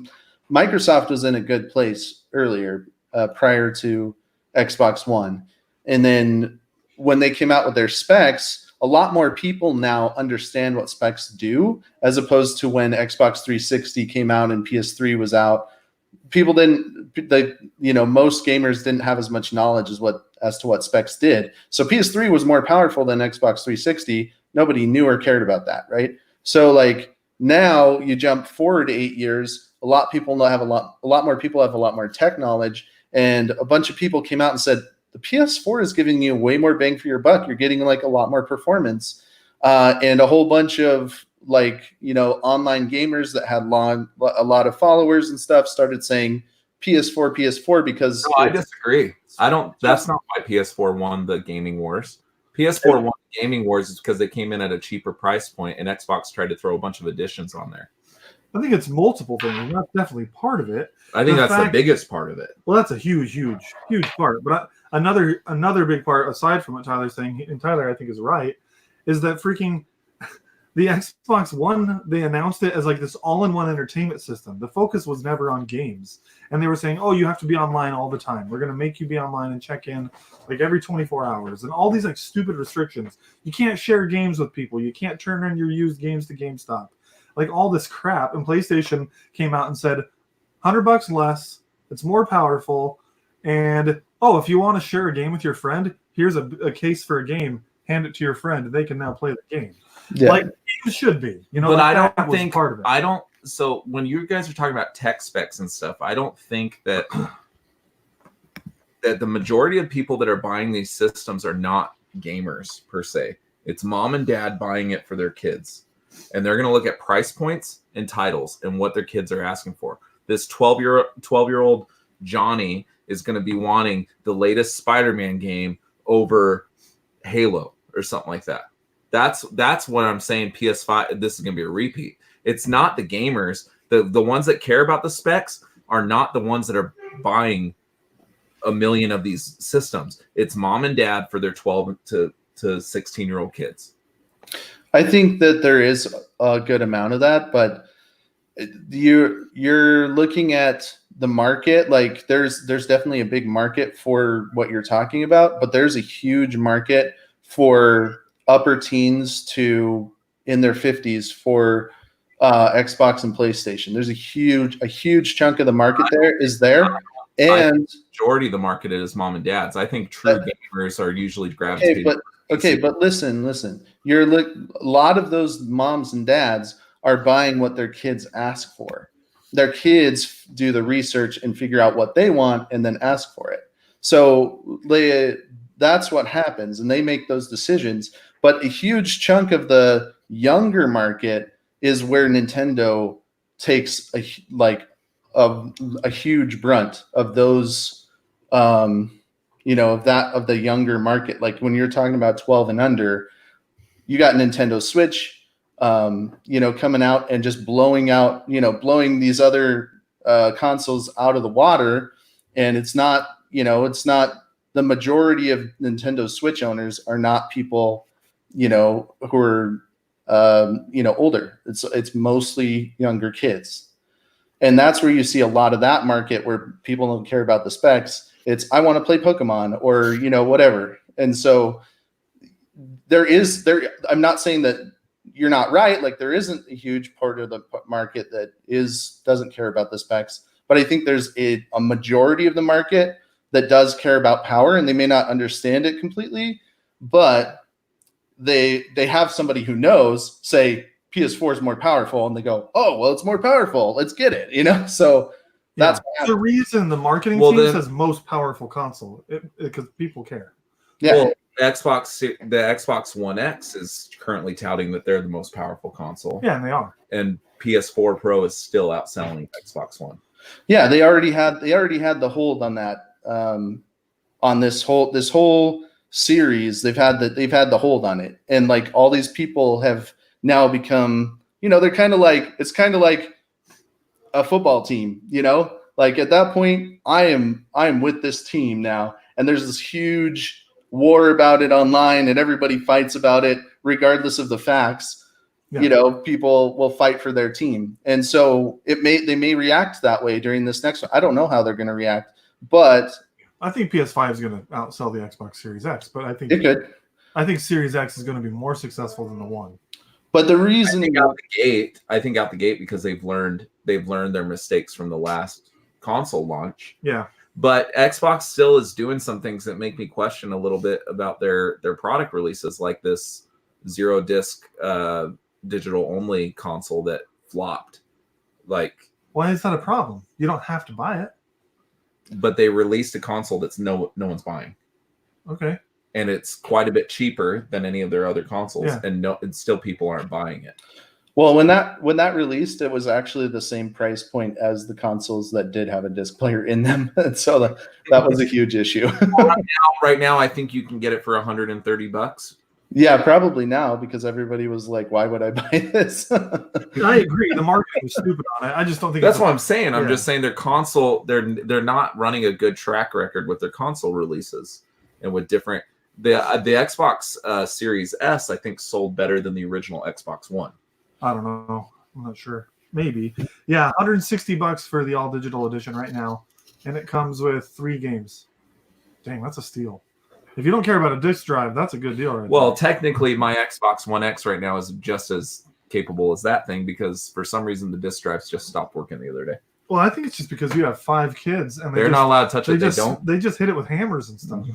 Speaker 3: Microsoft was in a good place earlier prior to Xbox One. And then when they came out with their specs, a lot more people now understand what specs do, as opposed to when Xbox 360 came out and PS3 was out. People most gamers didn't have as much knowledge as to what specs did. So PS3 was more powerful than Xbox 360. Nobody knew or cared about that, right? So like now you jump forward 8 years, a lot more people have a lot more tech knowledge, and a bunch of people came out and said, the PS4 is giving you way more bang for your buck. You're getting like a lot more performance. And a whole bunch of online gamers that had a lot of followers and stuff started saying PS4 because
Speaker 1: I disagree. That's not why PS4 won the gaming wars. PS4 won the gaming wars is because they came in at a cheaper price point and Xbox tried to throw a bunch of additions on there.
Speaker 2: I think it's multiple things, and that's definitely part of it.
Speaker 1: I think that's the biggest part of it.
Speaker 2: Well, that's a huge part. But another big part, aside from what Tyler's saying, and Tyler I think is right, is that freaking the Xbox One, they announced it as like this all-in-one entertainment system. The focus was never on games. And they were saying, oh, you have to be online all the time. We're going to make you be online and check in like every 24 hours. And all these like stupid restrictions. You can't share games with people. You can't turn in your used games to GameStop. Like all this crap. And PlayStation came out and said, $100 less. It's more powerful. And, oh, if you want to share a game with your friend, here's a case for a game. Hand it to your friend. They can now play the game. Yeah. Like games should be,
Speaker 1: but I don't think part of it. So when you guys are talking about tech specs and stuff, I don't think that the majority of people that are buying these systems are not gamers per se. It's mom and dad buying it for their kids, and they're going to look at price points and titles and what their kids are asking for. This 12-year-old Johnny is going to be wanting the latest Spider-Man game over Halo or something like that. That's what I'm saying. PS5, this is going to be a repeat. It's not the gamers. The ones that care about the specs are not the ones that are buying a million of these systems. It's mom and dad for their 12 to 16-year-old kids.
Speaker 3: I think that there is a good amount of that, but you're looking at the market. Like there's definitely a big market for what you're talking about, but there's a huge market for upper teens to in their 50s for Xbox and PlayStation. There's a huge chunk of the market there. And
Speaker 1: majority of the market is mom and dads. I think true gamers are usually gravitating.
Speaker 3: But listen. A lot of those moms and dads are buying what their kids ask for. Their kids do the research and figure out what they want and then ask for it. So that's what happens, and they make those decisions. But a huge chunk of the younger market is where Nintendo takes a huge brunt of those, of the younger market. Like when you're talking about 12 and under, you got Nintendo Switch, coming out and just blowing these other consoles out of the water. And it's not the majority of Nintendo Switch owners are not people, who are, older. It's mostly younger kids. And that's where you see a lot of that market where people don't care about the specs. It's, I want to play Pokemon or, whatever. And so I'm not saying that you're not right. Like there isn't a huge part of the market that doesn't care about the specs, but I think there's a majority of the market that does care about power, and they may not understand it completely, but they have somebody who knows say PS4 is more powerful, and they go, oh, well, it's more powerful. Let's get it, So that's
Speaker 2: the reason the marketing team says most powerful console, because people care.
Speaker 3: Yeah.
Speaker 1: Well, the Xbox One X is currently touting that they're the most powerful console.
Speaker 2: Yeah, and they are.
Speaker 1: And PS4 Pro is still outselling Xbox One.
Speaker 3: Yeah, they already had the hold on that. On this whole series, they've had the hold on it, and like all these people have now become, they're kind of like, it's kind of like a football team, like at that point, I am with this team now, and there's this huge war about it online, and everybody fights about it regardless of the facts. People will fight for their team, and so they may react that way during this next one. I don't know how they're going to react, but
Speaker 2: I think PS5 is going to outsell the Xbox Series X, but I think
Speaker 3: it could.
Speaker 2: I think Series X is going to be more successful than the One.
Speaker 3: But the reason
Speaker 1: I think out the gate because they've learned their mistakes from the last console launch.
Speaker 2: Yeah.
Speaker 1: But Xbox still is doing some things that make me question a little bit about their product releases, like this zero disc digital only console that flopped. Like,
Speaker 2: why is that a problem? You don't have to buy it.
Speaker 1: But they released a console that's no one's buying.
Speaker 2: Okay.
Speaker 1: And it's quite a bit cheaper than any of their other consoles,
Speaker 2: yeah.
Speaker 1: and still people aren't buying it.
Speaker 3: Well, when that released, it was actually the same price point as the consoles that did have a disc player in them. So that was a huge issue.
Speaker 1: Right now, I think you can get it for $130.
Speaker 3: Yeah, probably now, because everybody was like, "Why would I buy this?"
Speaker 2: I agree. The marketing was stupid on it. I just don't think
Speaker 1: that's what I'm saying. I'm
Speaker 2: yeah.
Speaker 1: just saying their console. They're not running a good track record with their console releases, and with different the Xbox Series S, I think, sold better than the original Xbox One.
Speaker 2: I don't know. I'm not sure. Maybe. Yeah, $160 for the all digital edition right now, and it comes with 3 games. Dang, that's a steal. If you don't care about a disc drive, that's a good deal right
Speaker 1: Well,
Speaker 2: there.
Speaker 1: technically, my Xbox One X right now is just as capable as that thing because for some reason the disc drives just stopped working the other day.
Speaker 2: Well, I think it's just because you have 5 kids and
Speaker 1: they're not allowed to touch it.
Speaker 2: They just hit it with hammers and stuff.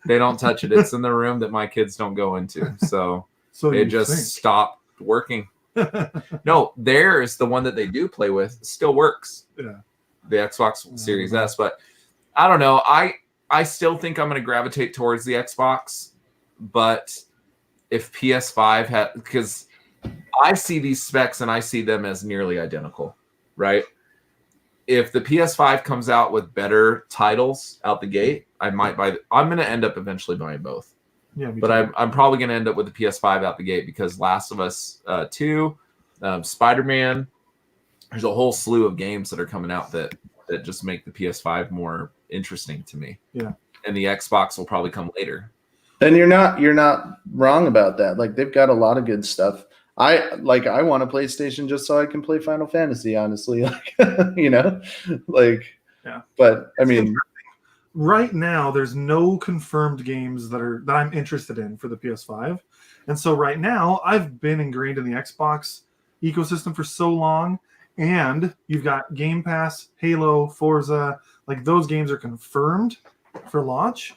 Speaker 1: They don't touch it. It's in the room that my kids don't go into. So it just stopped working. No, theirs, the one that they do play with, still works.
Speaker 2: Yeah.
Speaker 1: The Xbox Series S. But I don't know. I still think I'm going to gravitate towards the Xbox. But if PS5 had... Because I see these specs and I see them as nearly identical, right? If the PS5 comes out with better titles out the gate, I might buy... I'm going to end up eventually buying both.
Speaker 2: Yeah,
Speaker 1: but I'm probably going to end up with the PS5 out the gate because Last of Us 2, Spider-Man, there's a whole slew of games that are coming out that just make the PS5 more interesting to me.
Speaker 2: Yeah.
Speaker 1: And the Xbox will probably come later.
Speaker 3: And you're not wrong about that. Like they've got a lot of good stuff. I want a PlayStation just so I can play Final Fantasy, honestly. Yeah. But I mean,
Speaker 2: right now, there's no confirmed games that I'm interested in for the PS5. And so right now, I've been ingrained in the Xbox ecosystem for so long, and you've got Game Pass, Halo, Forza, like those games are confirmed for launch.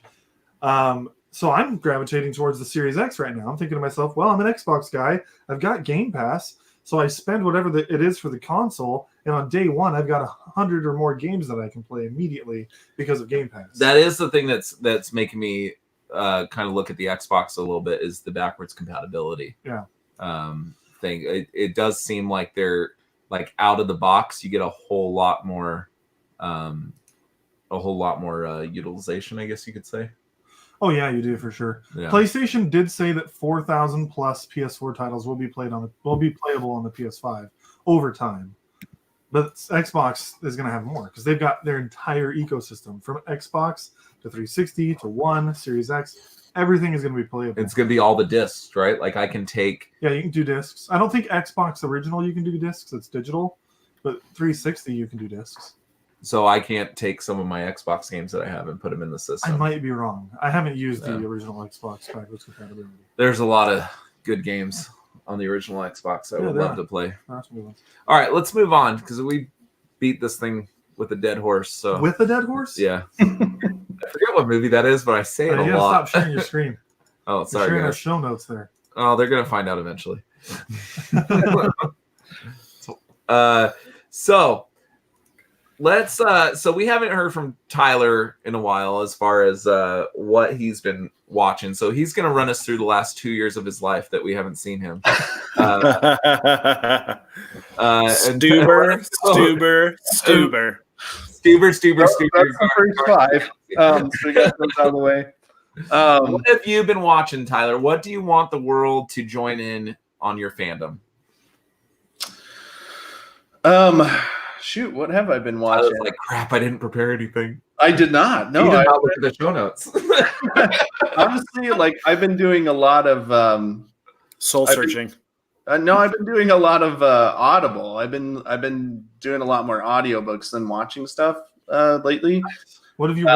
Speaker 2: So I'm gravitating towards the Series X right now. I'm thinking to myself, well, I'm an Xbox guy. I've got Game Pass, so I spend whatever it is for the console, and on day one, I've got 100 or more games that I can play immediately because of Game Pass.
Speaker 1: That is the thing that's making me kind of look at the Xbox a little bit is the backwards compatibility.
Speaker 2: Yeah.
Speaker 1: Thing. It does seem like they're like out of the box. You get a whole lot more utilization, I guess you could say.
Speaker 2: Oh yeah, you do for sure.
Speaker 1: Yeah.
Speaker 2: PlayStation did say that 4,000 plus PS4 titles will be playable on the PS5 over time. But Xbox is going to have more because they've got their entire ecosystem from Xbox to 360 to One, Series X. Everything is going to be playable.
Speaker 1: It's going to be all the discs, right? Like I can take...
Speaker 2: Yeah, you can do discs. I don't think Xbox original you can do discs. It's digital. But 360 you can do discs.
Speaker 1: So I can't take some of my Xbox games that I have and put them in the system.
Speaker 2: I might be wrong. I haven't used the original Xbox backwards compatibility.
Speaker 1: There's a lot of good games on the original Xbox. I would
Speaker 2: they
Speaker 1: love
Speaker 2: are.
Speaker 1: to play.
Speaker 2: That's a good one.
Speaker 1: All right, let's move on because we beat this thing with a dead horse. So
Speaker 2: With the dead horse?
Speaker 1: yeah, I forget what movie that is, but I say it
Speaker 2: You
Speaker 1: a
Speaker 2: gotta
Speaker 1: lot.
Speaker 2: stop sharing your screen.
Speaker 1: Oh,
Speaker 2: You're
Speaker 1: sorry,
Speaker 2: sharing our
Speaker 1: guys.
Speaker 2: show notes there.
Speaker 1: Oh, they're gonna find out eventually. So let's. So we haven't heard from Tyler in a while as far as what he's been watching. So he's gonna run us through the last 2 years of his life that we haven't seen him.
Speaker 4: Stuber.
Speaker 3: That's the first 5. So we got those out of the way.
Speaker 1: What have you been watching, Tyler? What do you want the world to join in on your fandom?
Speaker 3: Shoot, what have I been watching?
Speaker 1: Tyler's like, crap, I didn't prepare anything.
Speaker 3: I did not. No,
Speaker 1: You did
Speaker 3: I
Speaker 1: not look at the show notes.
Speaker 3: honestly, like I've been doing a lot of
Speaker 4: Soul searching.
Speaker 3: no, I've been doing a lot of Audible. I've been doing a lot more audiobooks than watching stuff lately.
Speaker 2: What have you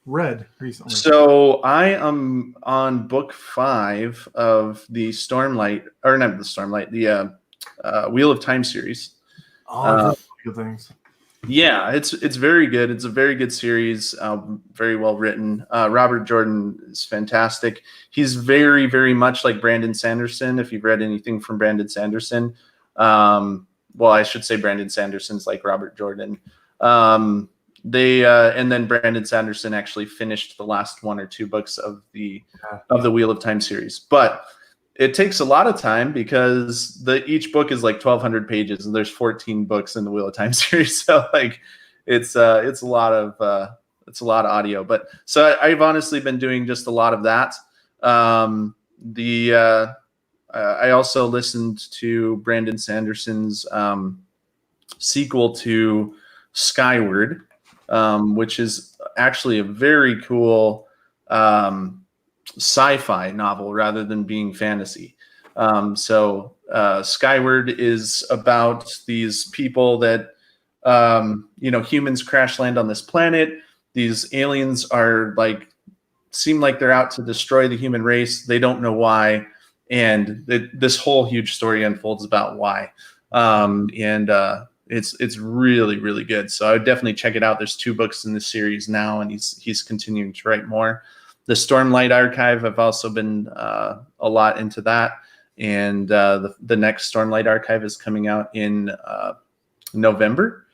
Speaker 2: read recently?
Speaker 3: So I am on book 5 of the Stormlight, or not the Stormlight, the Wheel of Time series.
Speaker 2: Good things.
Speaker 3: Yeah, it's very good. It's a very good series, very well written. Robert Jordan is fantastic. He's very, very much like Brandon Sanderson. If you've read anything from Brandon Sanderson, well, I should say Brandon Sanderson's like Robert Jordan. And then Brandon Sanderson actually finished the last 1 or 2 books of the Wheel of Time series, but it takes a lot of time because each book is like 1,200 pages, and there's 14 books in the Wheel of Time series. So like, it's a lot of audio. But so I've honestly been doing just a lot of that. I also listened to Brandon Sanderson's sequel to Skyward, which is actually a very cool sci-fi novel rather than being fantasy. Skyward is about these people that humans crash land on this planet. These aliens are seem like they're out to destroy the human race. They don't know why, and this whole huge story unfolds about why. It's really, really good. So I would definitely check it out. There's 2 books in the series now, and he's continuing to write more. The Stormlight Archive, I've also been a lot into that. And the next Stormlight Archive is coming out in November.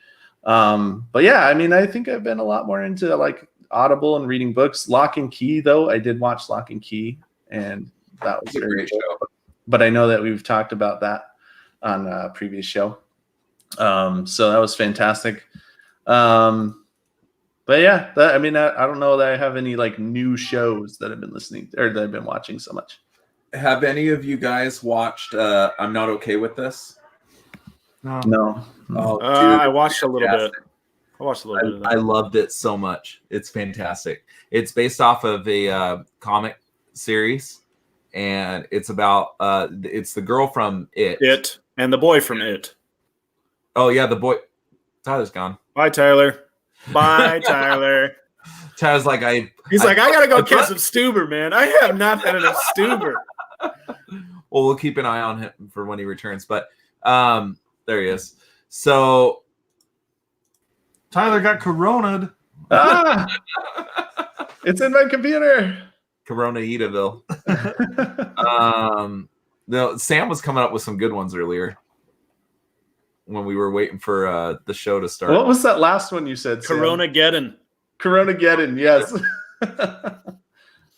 Speaker 3: But yeah, I mean, I think I've been a lot more into like Audible and reading books. Lock and Key, though, I did watch Lock and Key, and that was a great show. But I know that we've talked about that on a previous show. So that was fantastic. But yeah, I don't know that I have any like new shows that I've been listening or that I've been watching so much.
Speaker 1: Have any of you guys watched I'm Not Okay With This?
Speaker 3: No.
Speaker 1: Oh,
Speaker 4: I watched a little bit. Of that.
Speaker 1: I loved it so much. It's fantastic. It's based off of a comic series, and it's about it's the girl from It.
Speaker 4: And the boy from It.
Speaker 1: Oh yeah, the boy. Tyler's gone.
Speaker 4: Bye, Tyler. Bye, Tyler.
Speaker 1: Tyler's like,
Speaker 4: He's like, I gotta go catch some Stuber, man. I have not had enough Stuber.
Speaker 1: Well, we'll keep an eye on him for when he returns. But there he is. So
Speaker 2: Tyler got corona'd.
Speaker 3: It's in my computer.
Speaker 1: Corona Edaville. No, Sam was coming up with some good ones earlier when we were waiting for the show to start.
Speaker 3: What was that last one you said, Sam?
Speaker 4: Corona-geddon,
Speaker 3: yes.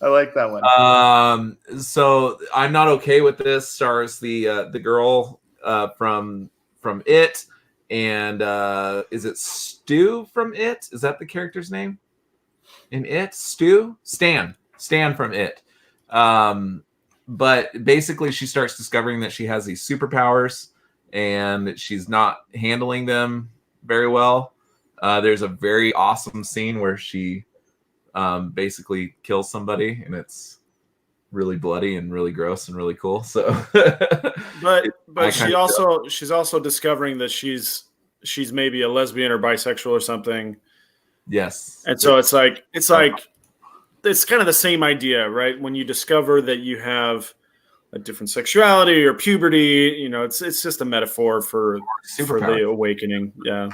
Speaker 3: I like that one.
Speaker 1: So I'm Not Okay With This stars the girl from It, and is it Stu from It? Is that the character's name in It? Stan from It. But basically she starts discovering that she has these superpowers and she's not handling them very well. There's a very awesome scene where she basically kills somebody, and it's really bloody and really gross and really cool. So,
Speaker 4: but she's also discovering that she's maybe a lesbian or bisexual or something.
Speaker 1: Yes,
Speaker 4: and so it's kind of the same idea, right? When you discover that you have a different sexuality or puberty. You know, it's just a metaphor for the awakening. Yeah.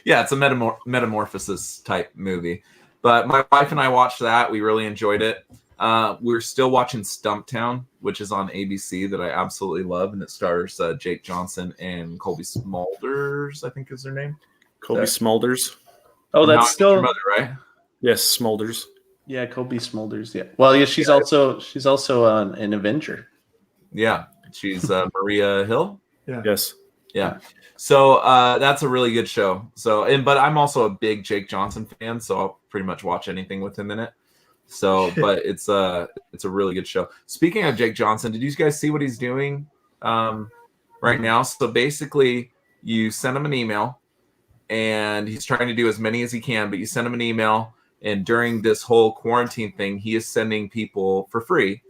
Speaker 1: Yeah, it's a metamorphosis type movie. But my wife and I watched that. We really enjoyed it. We're still watching Stumptown, which is on ABC, that I absolutely love, and it stars Jake Johnson and Colby Smulders, I think is their name.
Speaker 4: Colby Smulders.
Speaker 3: Oh,
Speaker 1: From How I
Speaker 3: that's
Speaker 1: Met
Speaker 3: still
Speaker 1: Your Mother, right?
Speaker 4: Yes, Smulders.
Speaker 3: Yeah, Colby Smulders. Yeah. Well, yeah, she's also an Avenger.
Speaker 1: Yeah, she's Maria Hill.
Speaker 2: Yeah.
Speaker 4: Yes.
Speaker 1: Yeah. So that's a really good show. But I'm also a big Jake Johnson fan, so I'll pretty much watch anything with him in it. So, but it's a really good show. Speaking of Jake Johnson, did you guys see what he's doing right now? So basically, you send him an email, and he's trying to do as many as he can. But you send him an email, and during this whole quarantine thing, he is sending people for free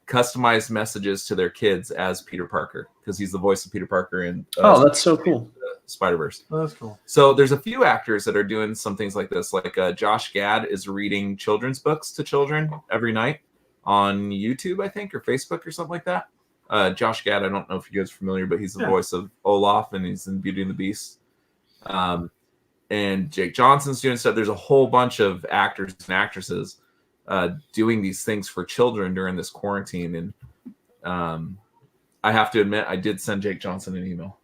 Speaker 1: customized messages to their kids as Peter Parker, because he's the voice of Peter Parker in
Speaker 3: that's so cool.
Speaker 1: Spider-Verse.
Speaker 2: Oh, that's cool.
Speaker 1: So there's a few actors that are doing some things like this. Like Josh Gad is reading children's books to children every night on YouTube, I think, or Facebook or something like that. Josh Gad, I don't know if you guys are familiar, but he's the voice of Olaf, and he's in Beauty and the Beast. And Jake Johnson's doing stuff. There's a whole bunch of actors and actresses doing these things for children during this quarantine. And I have to admit, I did send Jake Johnson an email.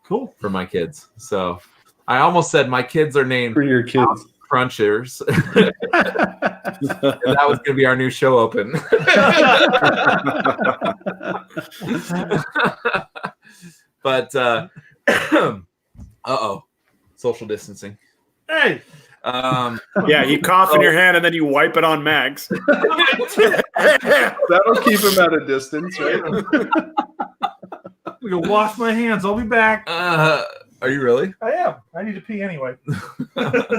Speaker 2: Cool.
Speaker 1: For my kids. So I almost said my kids are named
Speaker 3: For your kids.
Speaker 1: Crunchers. And that was going to be our new show open. But, social distancing.
Speaker 2: Hey.
Speaker 4: Yeah, you cough in your hand and then you wipe it on Max.
Speaker 3: That'll keep him at a distance, right?
Speaker 2: I'm gonna wash my hands. I'll be back.
Speaker 1: Are you really?
Speaker 2: I am. I need to pee anyway.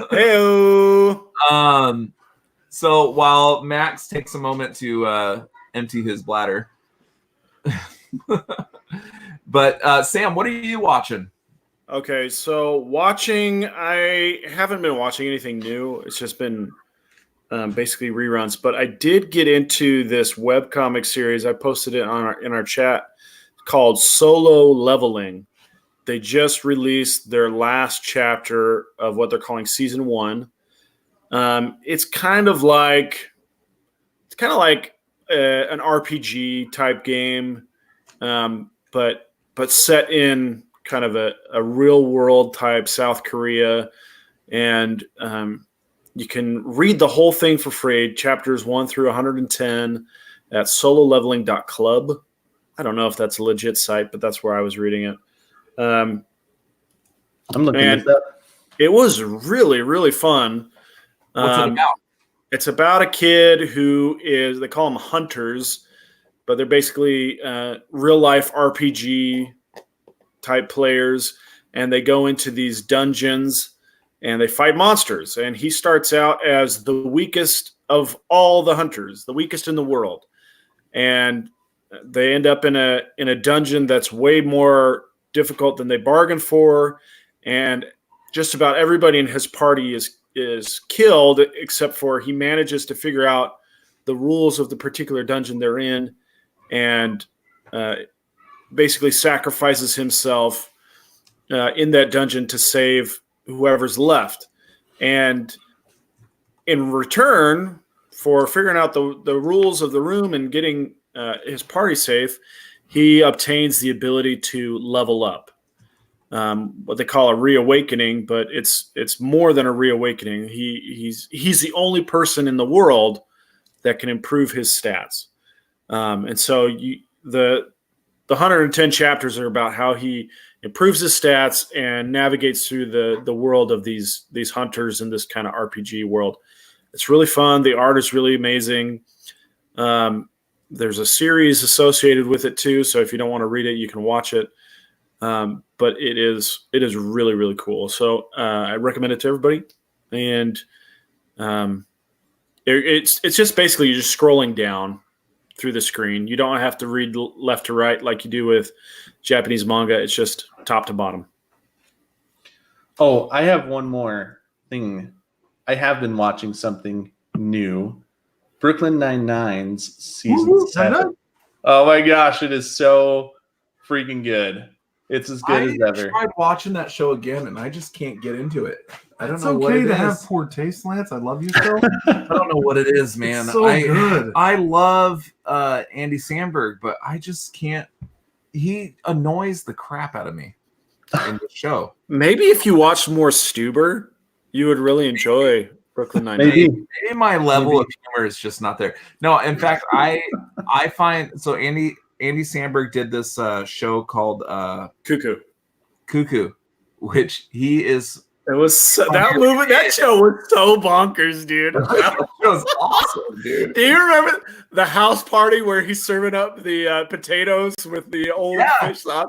Speaker 4: Hey-o.
Speaker 1: So while Max takes a moment to empty his bladder, but Sam, what are you watching?
Speaker 4: Okay, so I haven't been watching anything new. It's just been basically reruns. But I did get into this webcomic series. I posted it in our chat called Solo Leveling. They just released their last chapter of what they're calling season 1. It's kind of like an RPG type game, but set in kind of a real world type South Korea, and you can read the whole thing for free, chapters 1 through 110 at sololeveling.club. I don't know if that's a legit site, but that's where I was reading it.
Speaker 3: I'm looking at that.
Speaker 4: It was really, really fun.
Speaker 1: What's it about?
Speaker 4: It's about a kid who they call them hunters, but they're basically real life RPG type players, and they go into these dungeons and they fight monsters. And he starts out as the weakest of all the hunters, the weakest in the world. And they end up in a dungeon that's way more difficult than they bargained for, and just about everybody in his party is killed, except for he manages to figure out the rules of the particular dungeon they're in, and basically sacrifices himself in that dungeon to save whoever's left. And in return for figuring out the rules of the room and getting his party safe, he obtains the ability to level up. What they call a reawakening, but it's more than a reawakening. He's the only person in the world that can improve his stats. And so the 110 chapters are about how he improves his stats and navigates through the world of these hunters in this kind of RPG world. It's really fun. The art is really amazing. There's a series associated with it too, so if you don't want to read it, you can watch it. But it is really, really cool. So I recommend it to everybody. And it's just basically you're just scrolling down through the screen. You don't have to read left to right like you do with Japanese manga. It's just top to bottom.
Speaker 3: Oh, I have one more thing. I have been watching something new. Brooklyn Nine-Nine's season 7. Oh my gosh, it is so freaking good. It's as good as ever.
Speaker 5: I tried watching that show again, and I just can't get into it. I don't
Speaker 2: It's
Speaker 5: know what
Speaker 2: okay
Speaker 5: it
Speaker 2: to
Speaker 5: is.
Speaker 2: have poor taste, Lance. I love you still.
Speaker 5: I don't know what it is, man.
Speaker 2: It's so good.
Speaker 5: I love Andy Samberg, but I just can't. He annoys the crap out of me in the show.
Speaker 4: Maybe if you watched more Stuber, you would really enjoy Brooklyn Nine-Nine.
Speaker 3: Maybe.
Speaker 1: Maybe my level of humor is just not there. No, in fact, I find so Andy Samberg did this show called Cuckoo, which he is.
Speaker 4: It was that show was so bonkers, dude.
Speaker 1: That was awesome, dude.
Speaker 4: Do you remember the house party where he's serving up the potatoes with the old fish sauce?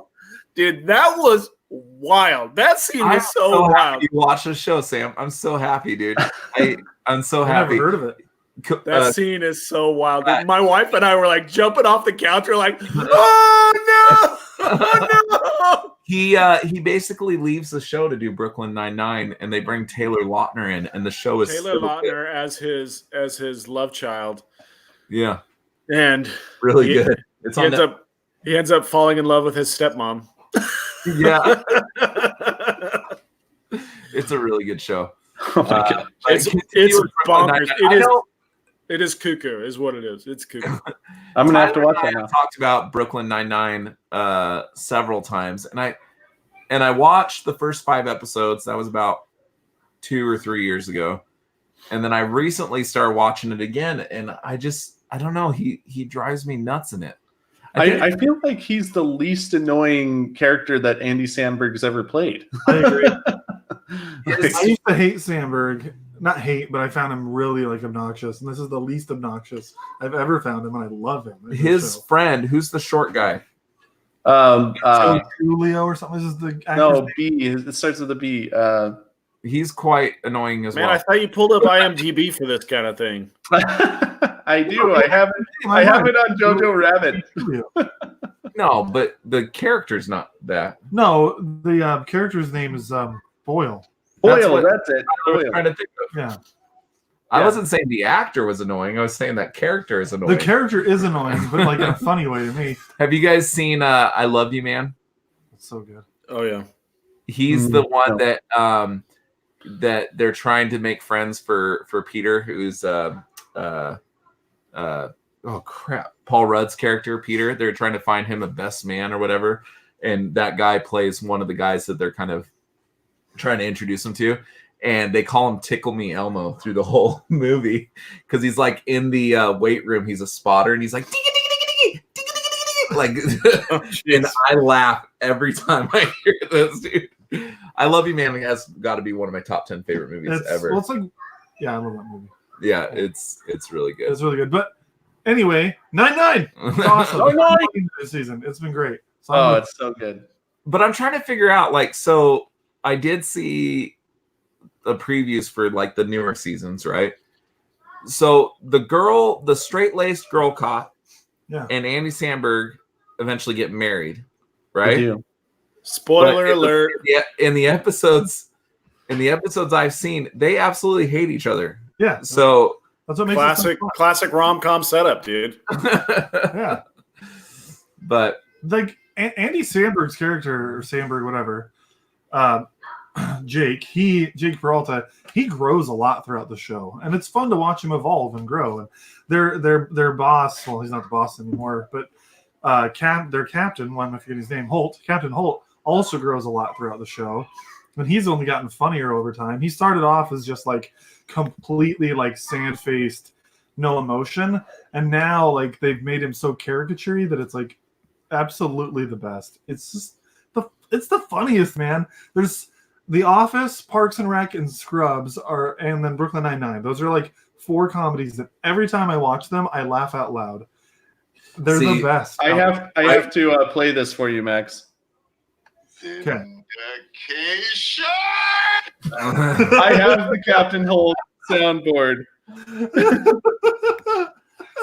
Speaker 4: Dude, that was wild. That scene was so wild.
Speaker 1: You watch the show, Sam. I'm so happy, dude. I'm so
Speaker 2: I've
Speaker 1: happy.
Speaker 2: never heard of it.
Speaker 4: That scene is so wild. My wife and I were like jumping off the couch. We're like, oh no! Oh no!
Speaker 1: He basically leaves the show to do Brooklyn Nine-Nine, and they bring Taylor Lautner in, and the show is
Speaker 4: Taylor Lautner as his love child.
Speaker 1: Yeah,
Speaker 4: and
Speaker 1: really good.
Speaker 4: He ends up falling in love with his stepmom.
Speaker 1: Yeah, it's a really good show.
Speaker 3: Oh my God.
Speaker 4: It's bonkers. It is cuckoo, is what it is. It's cuckoo.
Speaker 3: I'm gonna have to watch that now.
Speaker 1: Talked about Brooklyn Nine-Nine several times, and I watched the first 5 episodes. That was about 2 or 3 years ago, and then I recently started watching it again, and I don't know. He drives me nuts in it.
Speaker 3: I feel like he's the least annoying character that Andy Samberg's ever played.
Speaker 2: I agree. I used to hate Samberg. Not hate, but I found him really obnoxious. And this is the least obnoxious I've ever found him, and I love him.
Speaker 1: His friend, who's the short guy?
Speaker 2: Julio or something. This is the actor's
Speaker 3: no,
Speaker 2: name.
Speaker 3: B. It starts with a B.
Speaker 1: He's quite annoying as well.
Speaker 4: I thought you pulled up IMDb for this kind of thing.
Speaker 3: I do. I have it on Jojo Rabbit.
Speaker 1: No, but the character's not that.
Speaker 2: No, the character's name is Boyle.
Speaker 3: Boyle, that's it.
Speaker 1: I was trying to think of.
Speaker 2: Yeah.
Speaker 1: I wasn't saying the actor was annoying. I was saying that character is annoying.
Speaker 2: The character is annoying, but in a funny way to me.
Speaker 1: Have you guys seen I Love You, Man?
Speaker 2: It's so good.
Speaker 4: Oh yeah.
Speaker 1: He's the one that that they're trying to make friends for Peter, who's oh crap, Paul Rudd's character, Peter. They're trying to find him a best man or whatever, and that guy plays one of the guys that they're kind of trying to introduce him to, and they call him Tickle Me Elmo through the whole movie because he's like in the weight room. He's a spotter, and he's like like, and I laugh every time I hear this, dude. I Love You, Man has got to be one of my top 10 favorite movies ever.
Speaker 2: Well, it's I love that movie.
Speaker 1: Yeah, it's really good.
Speaker 2: It's really good. But anyway, 9-9. It's awesome. 9-9 this season. It's been great. So
Speaker 3: it's so good.
Speaker 1: But I'm trying to figure out, so I did see the previews for the newer seasons, right? So the straight-laced girl cop and Andy Samberg eventually get married, right?
Speaker 4: Spoiler alert.
Speaker 1: In the episodes I've seen, they absolutely hate each other.
Speaker 2: Yeah.
Speaker 1: So
Speaker 2: that's what makes
Speaker 4: classic rom-com setup, dude.
Speaker 2: Yeah.
Speaker 1: But
Speaker 2: Andy Samberg's character, or Samberg, whatever, Jake Peralta, he grows a lot throughout the show, and it's fun to watch him evolve and grow. And their boss, well, he's not the boss anymore, but their captain, I'm forgetting his name, Captain Holt, also grows a lot throughout the show, and he's only gotten funnier over time. He started off as just completely sand-faced, no emotion, and now they've made him so caricature-y that it's absolutely the best. It's just it's the funniest, man. There's The Office, Parks and Rec, and Scrubs and then Brooklyn Nine-Nine. Those are 4 comedies that every time I watch them, I laugh out loud. They're the best.
Speaker 3: I have to play this for you, Max.
Speaker 2: Okay.
Speaker 3: I have the Captain Holt soundboard.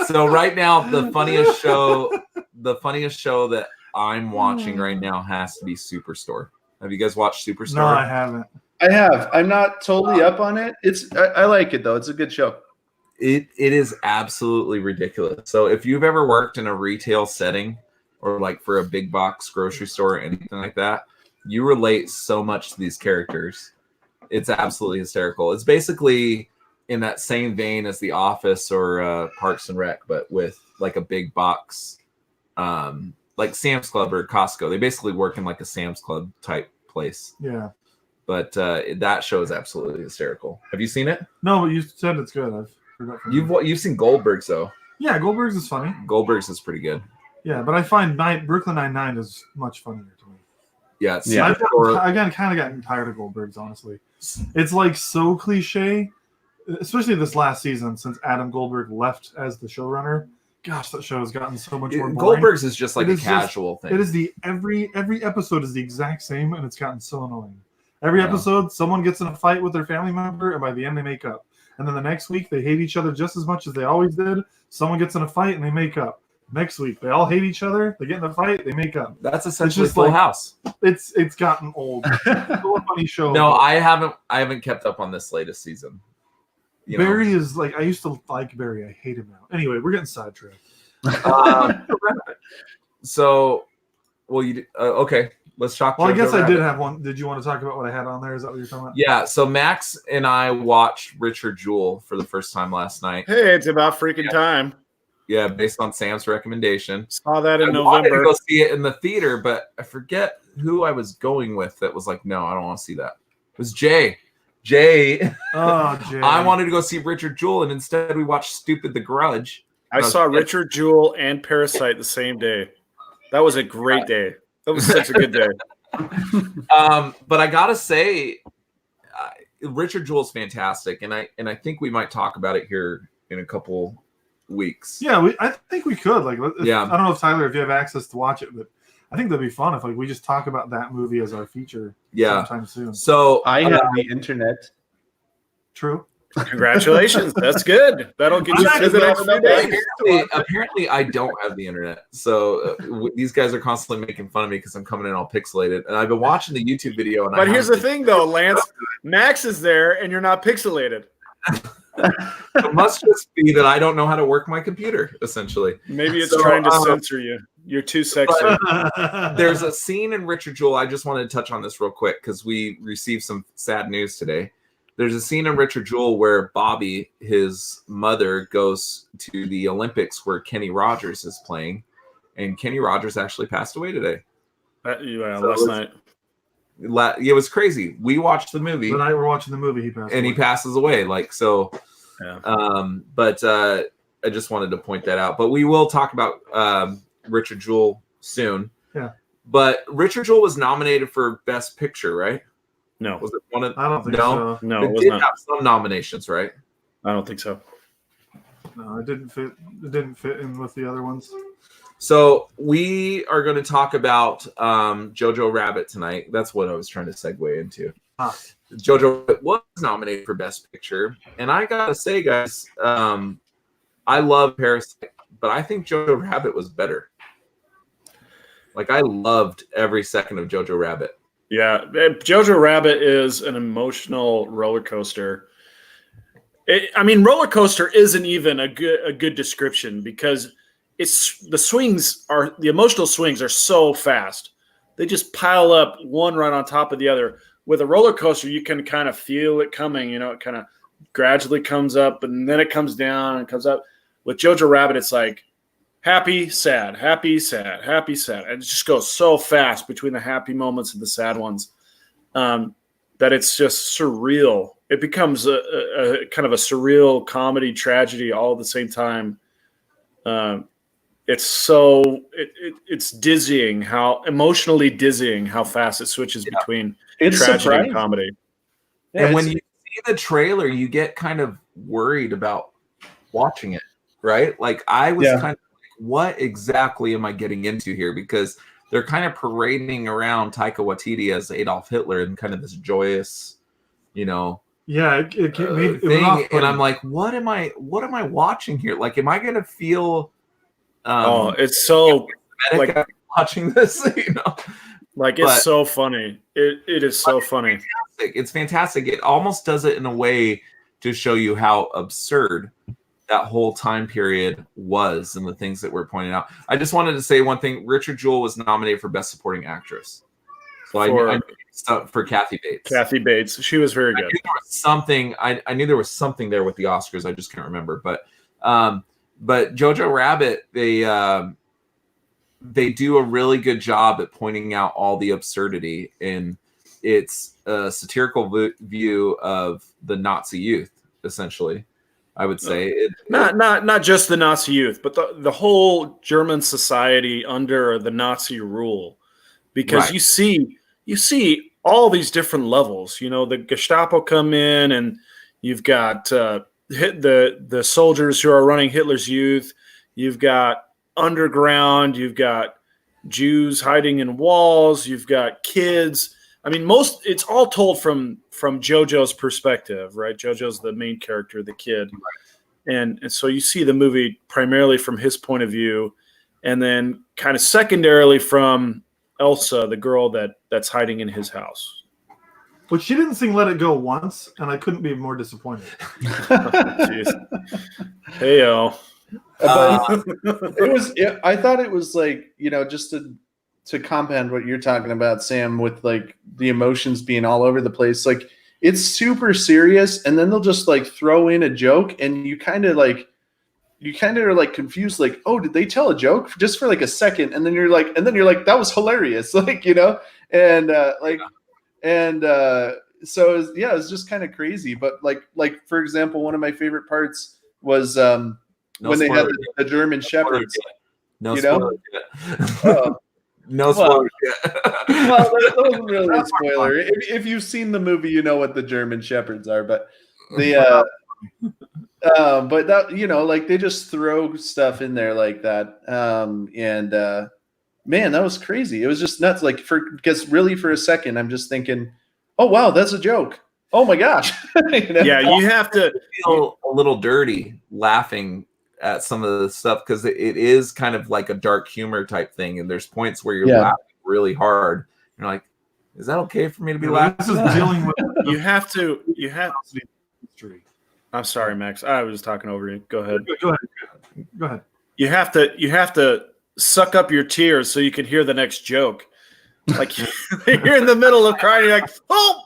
Speaker 1: So right now, the funniest show that I'm watching right now has to be Superstore. Have you guys watched Superstore?
Speaker 2: No, I haven't.
Speaker 3: I have. I'm not totally up on it. I like it though. It's a good show.
Speaker 1: It is absolutely ridiculous. So if you've ever worked in a retail setting or like for a big box grocery store or anything like that, you relate so much to these characters. It's absolutely hysterical. It's basically in that same vein as The Office or Parks and Rec, but with like a big box, like Sam's Club or Costco. They basically work in like a Sam's Club type place.
Speaker 2: Yeah.
Speaker 1: But that show is absolutely hysterical. Have you seen it?
Speaker 2: No, but you said it's good. I've forgot.
Speaker 1: You've seen Goldberg's though.
Speaker 2: Yeah, Goldberg's is funny.
Speaker 1: Goldberg's is pretty good.
Speaker 2: Yeah, but I find Brooklyn Nine-Nine is much funnier to me.
Speaker 1: Yeah, it's
Speaker 3: Yeah.
Speaker 2: I've kind of gotten tired of Goldberg's, honestly. It's like so cliche, especially this last season since Adam Goldberg left as the showrunner. Gosh, that show has gotten so much more boring.
Speaker 1: Goldberg's is just like
Speaker 2: It
Speaker 1: a
Speaker 2: is
Speaker 1: casual thing.
Speaker 2: It is every episode is the exact same, and it's gotten so annoying. Every episode, someone gets in a fight with their family member, and by the end, they make up. And then the next week, they hate each other just as much as they always did. Someone gets in a fight, and they make up. Next week, they all hate each other. They get in a fight, they make up.
Speaker 1: That's essentially
Speaker 2: just
Speaker 1: Full
Speaker 2: like-
Speaker 1: House.
Speaker 2: It's gotten old. It's still a funny show.
Speaker 1: No, I haven't kept up on this latest season. You know?
Speaker 2: Barry is like, I used to like Barry. I hate him now. Anyway, we're getting sidetracked.
Speaker 1: So, well, okay. Let's talk.
Speaker 2: Well, I
Speaker 1: Jojo
Speaker 2: guess I
Speaker 1: Rabbit.
Speaker 2: did have one. Did you want to talk about what I had on there? Is that what you're talking about?
Speaker 1: Yeah. So Max and I watched Richard Jewell for the first time last night.
Speaker 4: Hey, it's about freaking time.
Speaker 1: Yeah, based on Sam's recommendation.
Speaker 4: Saw that in
Speaker 1: I wanted to
Speaker 4: November.
Speaker 1: go see it in the theater, but I forget who I was going with. That was like, no, I don't want to see that. It was Jay.
Speaker 2: Oh, Jay.
Speaker 1: I wanted to go see Richard Jewell, and instead we watched Stupid the Grudge.
Speaker 4: I saw Richard Jewell and Parasite the same day. That was a great day. That was such a good day.
Speaker 1: But I gotta say, Richard Jewell's fantastic, and I think we might talk about it here in a couple weeks.
Speaker 2: Yeah, I think we could. Like,
Speaker 1: Yeah.
Speaker 2: I don't know if Tyler, if you have access to watch it, but I think that'd be fun if like we just talk about that movie as our feature.
Speaker 1: Yeah.
Speaker 2: Sometime soon.
Speaker 1: So
Speaker 3: I have the internet.
Speaker 2: True.
Speaker 4: Congratulations. That's good. That'll get you through the next few days.
Speaker 1: apparently I don't have the internet. So these guys are constantly making fun of me because I'm coming in all pixelated, and I've been watching the YouTube video. And
Speaker 4: But here's the thing, though, Lance. Max is there, and you're not pixelated.
Speaker 1: It must just be that I don't know how to work my computer. Essentially,
Speaker 4: Maybe it's
Speaker 1: So,
Speaker 4: trying to censor you. You're too sexy.
Speaker 1: there's a scene in Richard Jewell. I just wanted to touch on this real quick because we received some sad news today. There's a scene in Richard Jewell where Bobby, his mother, goes to the Olympics where Kenny Rogers is playing, and Kenny Rogers actually passed away today.
Speaker 4: Yeah,
Speaker 1: So
Speaker 4: last night.
Speaker 1: It was crazy. We watched the movie,
Speaker 2: The night we're watching the movie, he passed.
Speaker 1: and he
Speaker 2: away.
Speaker 1: passes away. Like so.
Speaker 4: Yeah.
Speaker 1: But I just wanted to point that out. But we will talk about Richard Jewell soon.
Speaker 2: Yeah.
Speaker 1: But Richard Jewell was nominated for Best Picture, right?
Speaker 4: No,
Speaker 1: Was it one of?
Speaker 2: I don't think
Speaker 1: No.
Speaker 2: so.
Speaker 4: no,
Speaker 1: It
Speaker 4: it was
Speaker 1: did
Speaker 4: not.
Speaker 1: have some nominations, right?
Speaker 4: I don't think so.
Speaker 2: No, it didn't fit. It didn't fit in with the other ones.
Speaker 1: So we are going to talk about Jojo Rabbit tonight. That's what I was trying to segue into.
Speaker 2: Ah.
Speaker 1: Jojo Rabbit was nominated for Best Picture, and I gotta say, guys, I love Parasite, but I think Jojo Rabbit was better. Like I loved every second of Jojo Rabbit.
Speaker 4: Yeah, Jojo Rabbit is an emotional roller coaster. Roller coaster isn't even a good description because the emotional swings are so fast. They just pile up one right on top of the other. With a roller coaster, you can kind of feel it coming. You know, it kind of gradually comes up and then it comes down and comes up. With Jojo Rabbit, it's like happy, sad, happy, sad, happy, sad. And it just goes so fast between the happy moments and the sad ones that it's just surreal. It becomes a kind of a surreal comedy tragedy all at the same time. It's dizzying how emotionally dizzying how fast it switches between
Speaker 3: It's
Speaker 4: tragedy
Speaker 3: surprising.
Speaker 4: and comedy.
Speaker 3: Yeah,
Speaker 1: And when
Speaker 3: it's-
Speaker 1: you see the trailer, you get kind of worried about watching it, right? Like I was
Speaker 3: Yeah.
Speaker 1: kind of like, what exactly am I getting into here? Because they're kind of parading around Taika Waititi as Adolf Hitler and kind of this joyous,
Speaker 2: Yeah, it made it was
Speaker 1: thing.
Speaker 2: off-putting.
Speaker 1: And I'm like, what am I watching here? Like, am I going to feel
Speaker 4: It's so
Speaker 1: dramatic
Speaker 4: like-
Speaker 1: after watching this?
Speaker 4: like it's
Speaker 1: But-
Speaker 4: so funny. It is so funny.
Speaker 1: It's fantastic. It almost does it in a way to show you how absurd that whole time period was and the things that we're pointing out. I just wanted to say one thing. Richard Jewell was nominated for Best Supporting Actress. So I knew for Kathy Bates.
Speaker 4: Kathy Bates. She was very good.
Speaker 1: I knew there was something. I knew there was something there with the Oscars. I just can't remember. But Jojo Rabbit, they do a really good job at pointing out all the absurdity in its satirical view of the Nazi youth, essentially. I would say
Speaker 4: not just the Nazi youth, but the whole German society under the Nazi rule, because
Speaker 1: right.
Speaker 4: you see all these different levels. You know, the Gestapo come in, and you've got the soldiers who are running Hitler's youth. You've got underground. You've got Jews hiding in walls. You've got kids. I mean, it's all told from Jojo's perspective, right? Jojo's the main character, the kid. And so you see the movie primarily from his point of view, and then kind of secondarily from Elsa, the girl that's hiding in his house.
Speaker 2: But she didn't sing Let It Go once, and I couldn't be more disappointed.
Speaker 4: Hey-o.
Speaker 3: I thought it was like, you know, just to compound what you're talking about, Sam, with like the emotions being all over the place. Like, it's super serious, and then they'll just like throw in a joke, and you kind of are like confused, like, oh, did they tell a joke just for like a second? And then you're like, that was hilarious. Like, you know, so it was just kind of crazy. But like for example, one of my favorite parts was when they had the German shepherds.
Speaker 1: No
Speaker 3: you
Speaker 1: spoilers
Speaker 3: know?
Speaker 1: No spoilers yet.
Speaker 3: Well, that wasn't really a spoiler. If you've seen the movie, you know what the German shepherds are. But but that, you know, like they just throw stuff in there like that, man, that was crazy. It was just nuts. Like because really for a second, I'm just thinking, oh wow, that's a joke. Oh my gosh.
Speaker 4: You know? Yeah, you have to
Speaker 1: feel a little dirty laughing at some of the stuff because it is kind of like a dark humor type thing, and there's points where you're laughing really hard. You're like, is that okay for me to be laughing?
Speaker 2: This is dealing with
Speaker 4: you have I'm sorry, Max. I was talking over you. Go ahead.
Speaker 2: Go ahead. You
Speaker 4: have to suck up your tears so you can hear the next joke. Like you're in the middle of crying, you're like, oh.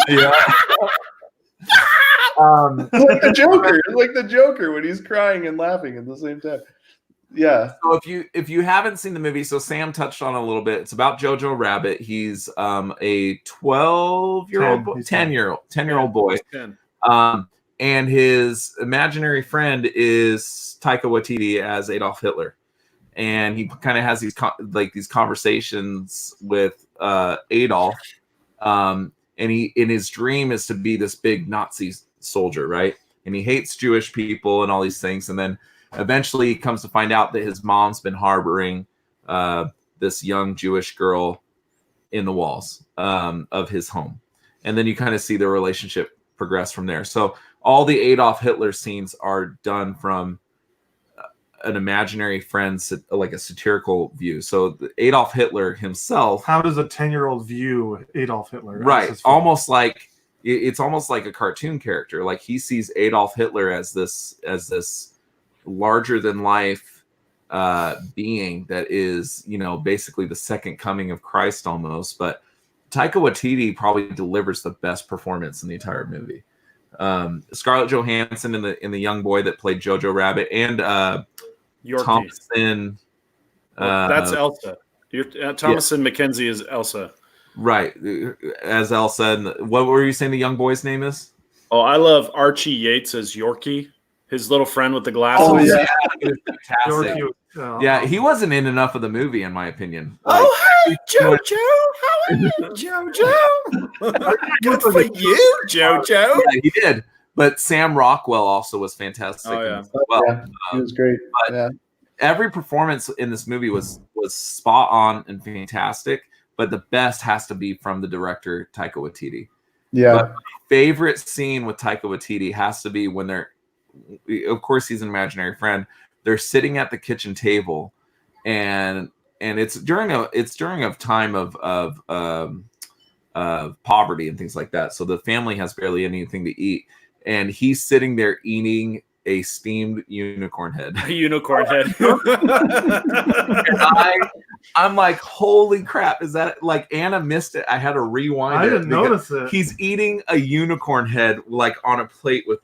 Speaker 1: Yeah.
Speaker 3: It's like the Joker when he's crying and laughing at the same time. Yeah.
Speaker 1: So if you haven't seen the movie, so Sam touched on it a little bit. It's about Jojo Rabbit. He's a 10-year-old boy. 10. And his imaginary friend is Taika Waititi as Adolf Hitler. And he kind of has these conversations with Adolf. And his dream is to be this big Nazi soldier, right? And he hates Jewish people and all these things. And then eventually he comes to find out that his mom's been harboring this young Jewish girl in the walls of his home. And then you kind of see the relationship progress from there. So all the Adolf Hitler scenes are done from an imaginary friend, like a satirical view. So Adolf Hitler himself.
Speaker 2: How does a 10-year-old view Adolf Hitler?
Speaker 1: Right. It's almost like a cartoon character. Like he sees Adolf Hitler as this larger than life being that is, you know, basically the second coming of Christ almost. But Taika Waititi probably delivers the best performance in the entire movie. Scarlett Johansson in the young boy that played Jojo Rabbit, and Thomasin.
Speaker 4: That's Elsa. Thomasin McKenzie is Elsa.
Speaker 1: Right, as Elsa. And what were you saying the young boy's name is?
Speaker 4: Oh, I love Archie Yates as Yorkie, his little friend with the glasses.
Speaker 3: Oh, yeah.
Speaker 1: Fantastic. Yeah, he wasn't in enough of the movie, in my opinion.
Speaker 4: Hey, Jojo! How are you, Jojo? Good for you, Jojo.
Speaker 1: Yeah, he did. But Sam Rockwell also was fantastic.
Speaker 4: Oh, yeah.
Speaker 1: As well.
Speaker 3: Yeah, he was great.
Speaker 1: Every performance in this movie was spot on and fantastic. But the best has to be from the director Taika Waititi.
Speaker 3: Yeah.
Speaker 1: But my favorite scene with Taika Waititi has to be when of course he's an imaginary friend. They're sitting at the kitchen table, and it's during a time of poverty and things like that. So the family has barely anything to eat, and he's sitting there eating a steamed unicorn head.
Speaker 4: A unicorn head.
Speaker 1: And I'm like, holy crap! Is that like Anna missed it? I had to rewind.
Speaker 2: I didn't notice it.
Speaker 1: He's eating a unicorn head like on a plate with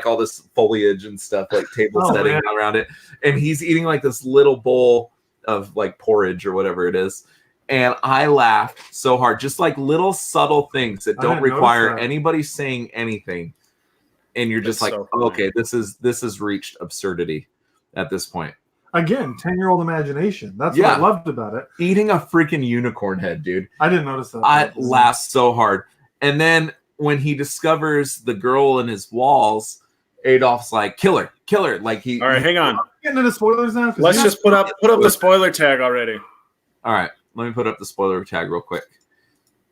Speaker 1: all this foliage and stuff, like table setting around it, and he's eating like this little bowl of like porridge or whatever it is. And I laughed so hard, just like little subtle things that don't require anybody saying anything, and you're just like, okay, this is reached absurdity at this point.
Speaker 2: Again, 10-year-old imagination. That's what I loved about it.
Speaker 1: Eating a freaking unicorn head, dude.
Speaker 2: I didn't notice that.
Speaker 1: I laughed so hard. And then when he discovers the girl in his walls, Adolf's like, kill her. Like he.
Speaker 4: All right, hang on.
Speaker 2: Getting into spoilers now.
Speaker 4: Let's just put up the spoiler tag already.
Speaker 1: All right, let me put up the spoiler tag real quick.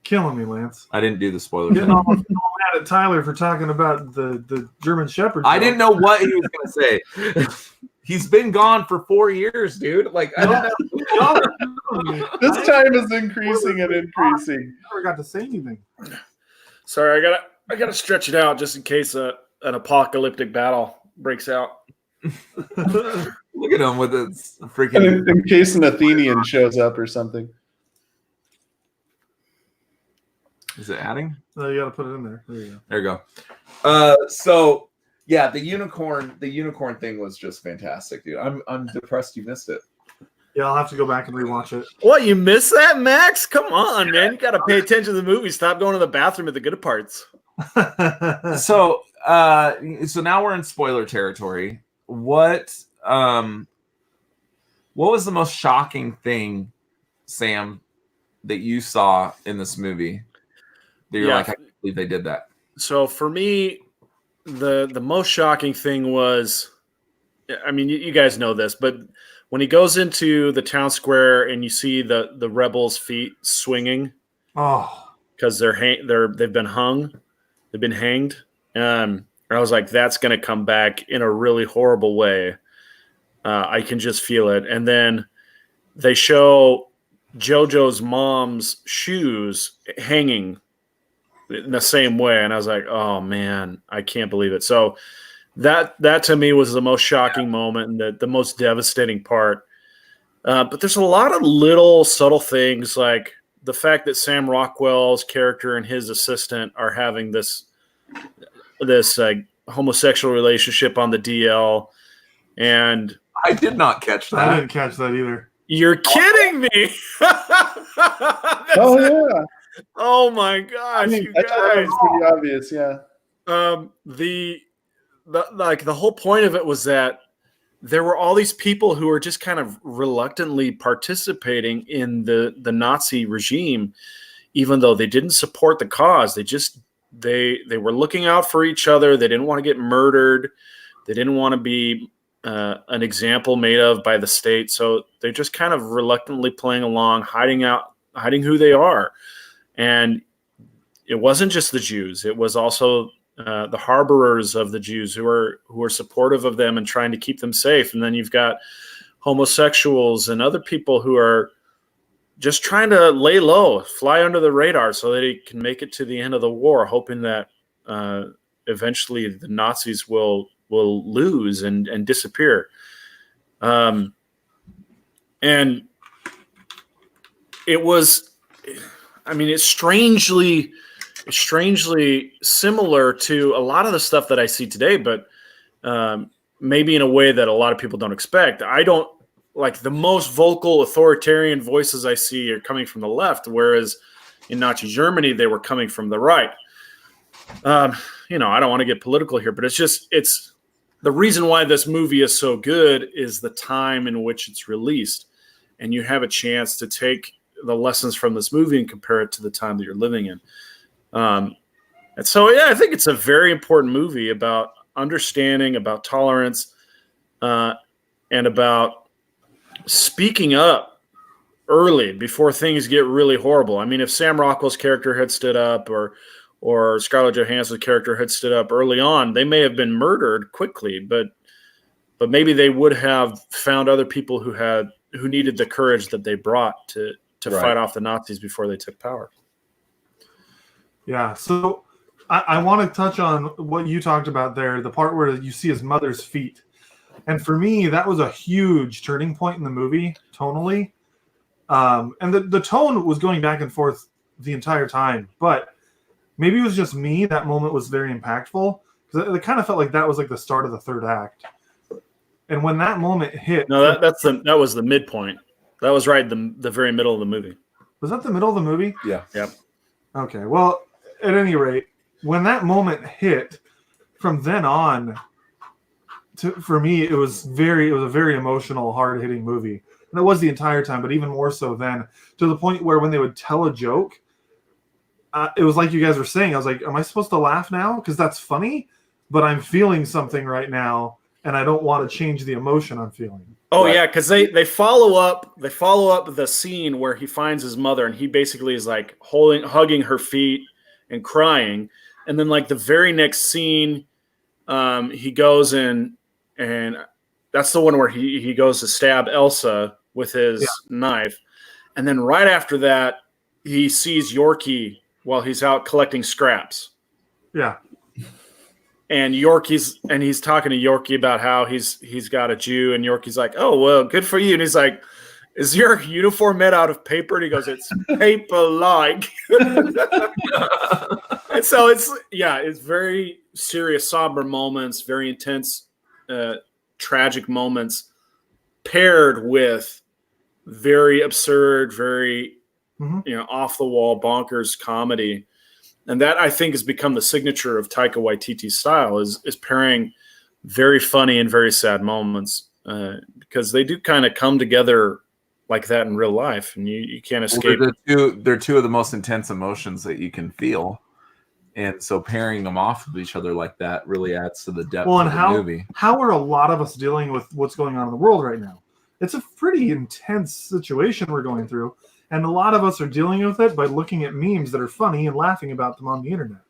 Speaker 2: Killing me, Lance.
Speaker 1: I didn't do the spoiler
Speaker 2: Getting
Speaker 1: tag.
Speaker 2: all mad at Tyler for talking about the German Shepherd.
Speaker 1: I didn't know what he was going to say. He's been gone for 4 years, dude. Like, I don't know.
Speaker 3: This time is increasing and increasing.
Speaker 2: I never got to say anything.
Speaker 4: Sorry, I gotta stretch it out just in case an apocalyptic battle breaks out.
Speaker 1: Look at him with his freaking.
Speaker 3: In case an Athenian shows up or something.
Speaker 1: Is it adding?
Speaker 2: No, you got to put it in there. There you go.
Speaker 1: There you go. So yeah, the unicorn thing was just fantastic, dude. I'm depressed you missed it.
Speaker 2: Yeah, I'll have to go back and rewatch it.
Speaker 4: What, you missed that, Max? Come on, man. You got to pay attention to the movie. Stop going to the bathroom at the good parts.
Speaker 1: So now we're in spoiler territory. What was the most shocking thing, Sam, that you saw in this movie that you're like, I can't believe they did that? So
Speaker 4: for me, the most shocking thing was, I mean, you guys know this, but when he goes into the town square and you see the rebels' feet swinging, because they've been hanged. I was like, that's going to come back in a really horrible way. I can just feel it. And then they show JoJo's mom's shoes hanging in the same way, and I was like, oh man, I can't believe it. So that to me was the most shocking moment and the most devastating part. But there's a lot of little subtle things, like the fact that Sam Rockwell's character and his assistant are having this homosexual relationship on the DL, and
Speaker 1: I did not catch that.
Speaker 2: I didn't catch that either.
Speaker 4: You're kidding me!
Speaker 3: Oh yeah.
Speaker 4: Oh my gosh, you guys!
Speaker 3: That was pretty obvious, yeah.
Speaker 4: The whole point of it was that there were all these people who were just kind of reluctantly participating in the Nazi regime, even though they didn't support the cause. They were looking out for each other. They didn't want to get murdered. They didn't want to be an example made of by the state. So they're just kind of reluctantly playing along, hiding who they are. And it wasn't just the Jews. It was also the harborers of the Jews who are supportive of them and trying to keep them safe. And then you've got homosexuals and other people who are just trying to lay low, fly under the radar so that he can make it to the end of the war, hoping that eventually the Nazis will lose and disappear. And it was, I mean, it's strangely similar to a lot of the stuff that I see today, but maybe in a way that a lot of people don't expect. I don't like the most vocal authoritarian voices I see are coming from the left, whereas in Nazi Germany, they were coming from the right. I don't want to get political here, but it's the reason why this movie is so good is the time in which it's released, and you have a chance to take the lessons from this movie and compare it to the time that you're living in. And so, yeah, I think it's a very important movie about understanding, about tolerance, and about speaking up early before things get really horrible. I mean, if Sam Rockwell's character had stood up or Scarlett Johansson's character had stood up early on, they may have been murdered quickly, but maybe they would have found other people who needed the courage that they brought to fight off the Nazis before they took power.
Speaker 2: Yeah. So I want to touch on what you talked about there, the part where you see his mother's feet. And for me, that was a huge turning point in the movie, tonally. And the tone was going back and forth the entire time. But maybe it was just me. That moment was very impactful. Because it kind of felt like that was like the start of the third act. And when that moment hit...
Speaker 4: No, that was the midpoint. That was right the very middle of the movie.
Speaker 2: Was that the middle of the movie?
Speaker 1: Yeah.
Speaker 4: Yep.
Speaker 2: Okay. Well, at any rate, when that moment hit, from then on, for me, it was a very emotional, hard-hitting movie. And it was the entire time, but even more so then, to the point where when they would tell a joke, it was like you guys were saying, I was like, am I supposed to laugh now? Because that's funny, but I'm feeling something right now, and I don't want to change the emotion I'm feeling.
Speaker 4: Oh right. Yeah, because they follow up the scene where he finds his mother, and he basically is like hugging her feet and crying, and then like the very next scene, he goes in, and that's the one where he goes to stab Elsa with his knife, and then right after that, he sees Yorkie while he's out collecting scraps.
Speaker 2: Yeah.
Speaker 4: And he's talking to Yorkie about how he's got a Jew, and Yorkie's like, "Oh well, good for you." And he's like, "Is your uniform made out of paper?" And he goes, "It's paper-like." And so it's very serious, somber moments, very intense, tragic moments, paired with very absurd, very off the wall, bonkers comedy. And that, I think, has become the signature of Taika Waititi's style, is pairing very funny and very sad moments, because they do kind of come together like that in real life, and you can't escape.
Speaker 1: They're two of the most intense emotions that you can feel, and so pairing them off of each other like that really adds to the depth of the movie.
Speaker 2: How are a lot of us dealing with what's going on in the world right now? It's a pretty intense situation we're going through. And a lot of us are dealing with it by looking at memes that are funny and laughing about them on the internet.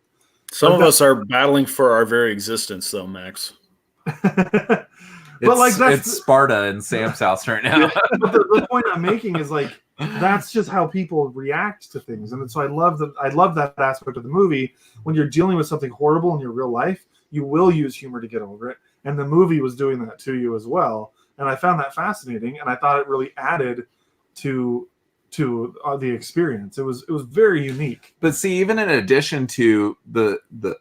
Speaker 4: Some of us are battling for our very existence, though, Max.
Speaker 1: It's Sparta in Sam's house right now.
Speaker 2: But the point I'm making is like that's just how people react to things, and so I love that aspect of the movie. When you're dealing with something horrible in your real life, you will use humor to get over it, and the movie was doing that to you as well. And I found that fascinating, and I thought it really added to the experience. It was very unique.
Speaker 1: But see, even in addition to the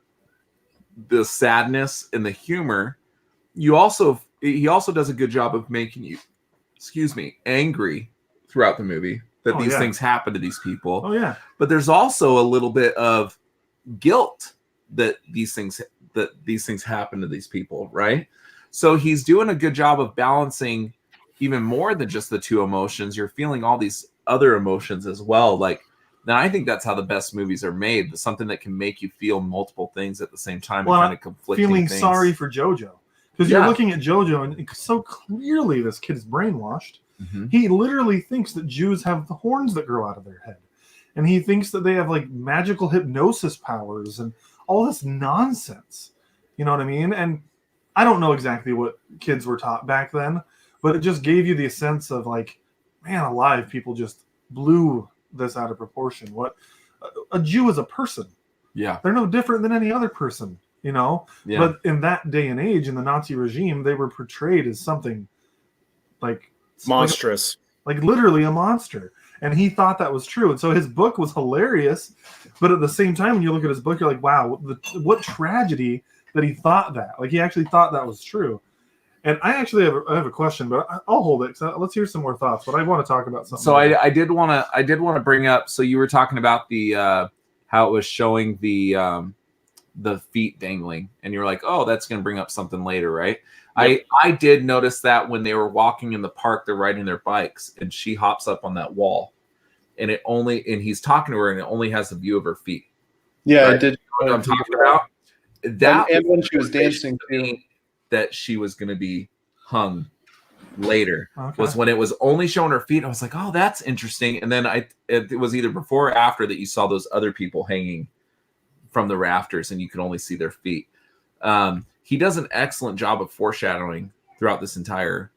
Speaker 1: sadness and the humor, he also does a good job of making you, angry throughout the movie that these things happen to these people.
Speaker 2: Oh yeah.
Speaker 1: But there's also a little bit of guilt that these things happen to these people, right? So he's doing a good job of balancing even more than just the two emotions. You're feeling all these other emotions as well. Like, now I think that's how the best movies are made. Something that can make you feel multiple things at the same time, and kind of conflicting
Speaker 2: feeling
Speaker 1: things.
Speaker 2: Sorry for Jojo, because you're looking at Jojo, and so clearly this kid is brainwashed. Mm-hmm. He literally thinks that Jews have the horns that grow out of their head, and he thinks that they have like magical hypnosis powers and all this nonsense. You know what I mean? And I don't know exactly what kids were taught back then, but it just gave you the sense of like, man alive, people just blew this out of proportion. What a Jew is a person.
Speaker 1: Yeah.
Speaker 2: They're no different than any other person, you know? Yeah. But in that day and age, in the Nazi regime, they were portrayed as something like
Speaker 4: monstrous.
Speaker 2: Like literally a monster. And he thought that was true. And so his book was hilarious. But at the same time, when you look at his book, you're like, wow, what tragedy that he thought that. Like he actually thought that was true. And I actually have a question, but I'll hold it. Let's hear some more thoughts. But I want to talk about something.
Speaker 1: So I did want to bring up. So you were talking about the how it was showing the feet dangling, and you were like, oh, that's going to bring up something later, right? Yep. I did notice that when they were walking in the park, they're riding their bikes, and she hops up on that wall, and he's talking to her, and it only has a view of her feet.
Speaker 3: Yeah,
Speaker 1: right?
Speaker 3: I did.
Speaker 1: What I'm talking about. That
Speaker 3: and when she was dancing too.
Speaker 1: That she was going to be hung later was when it was only showing her feet. I was like, oh, that's interesting. And then it was either before or after that you saw those other people hanging from the rafters and you could only see their feet. He does an excellent job of foreshadowing throughout this entire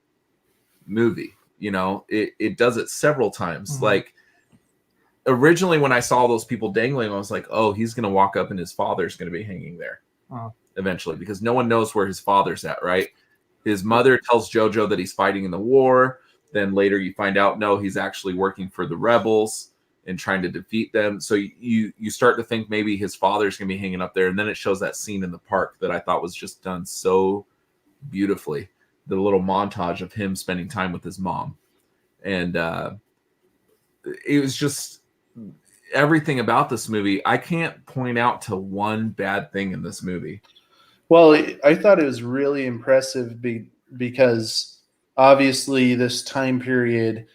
Speaker 1: movie. You know, it does it several times. Mm-hmm. Like originally when I saw those people dangling, I was like, oh, he's going to walk up and his father's going to be hanging there eventually, because no one knows where his father's at, right? His mother tells Jojo that he's fighting in the war. Then later you find out, no, he's actually working for the rebels and trying to defeat them. So you start to think maybe his father's going to be hanging up there. And then it shows that scene in the park that I thought was just done so beautifully. The little montage of him spending time with his mom. And it was just everything about this movie. I can't point out to one bad thing in this movie.
Speaker 3: Well, I thought it was really impressive because obviously this time period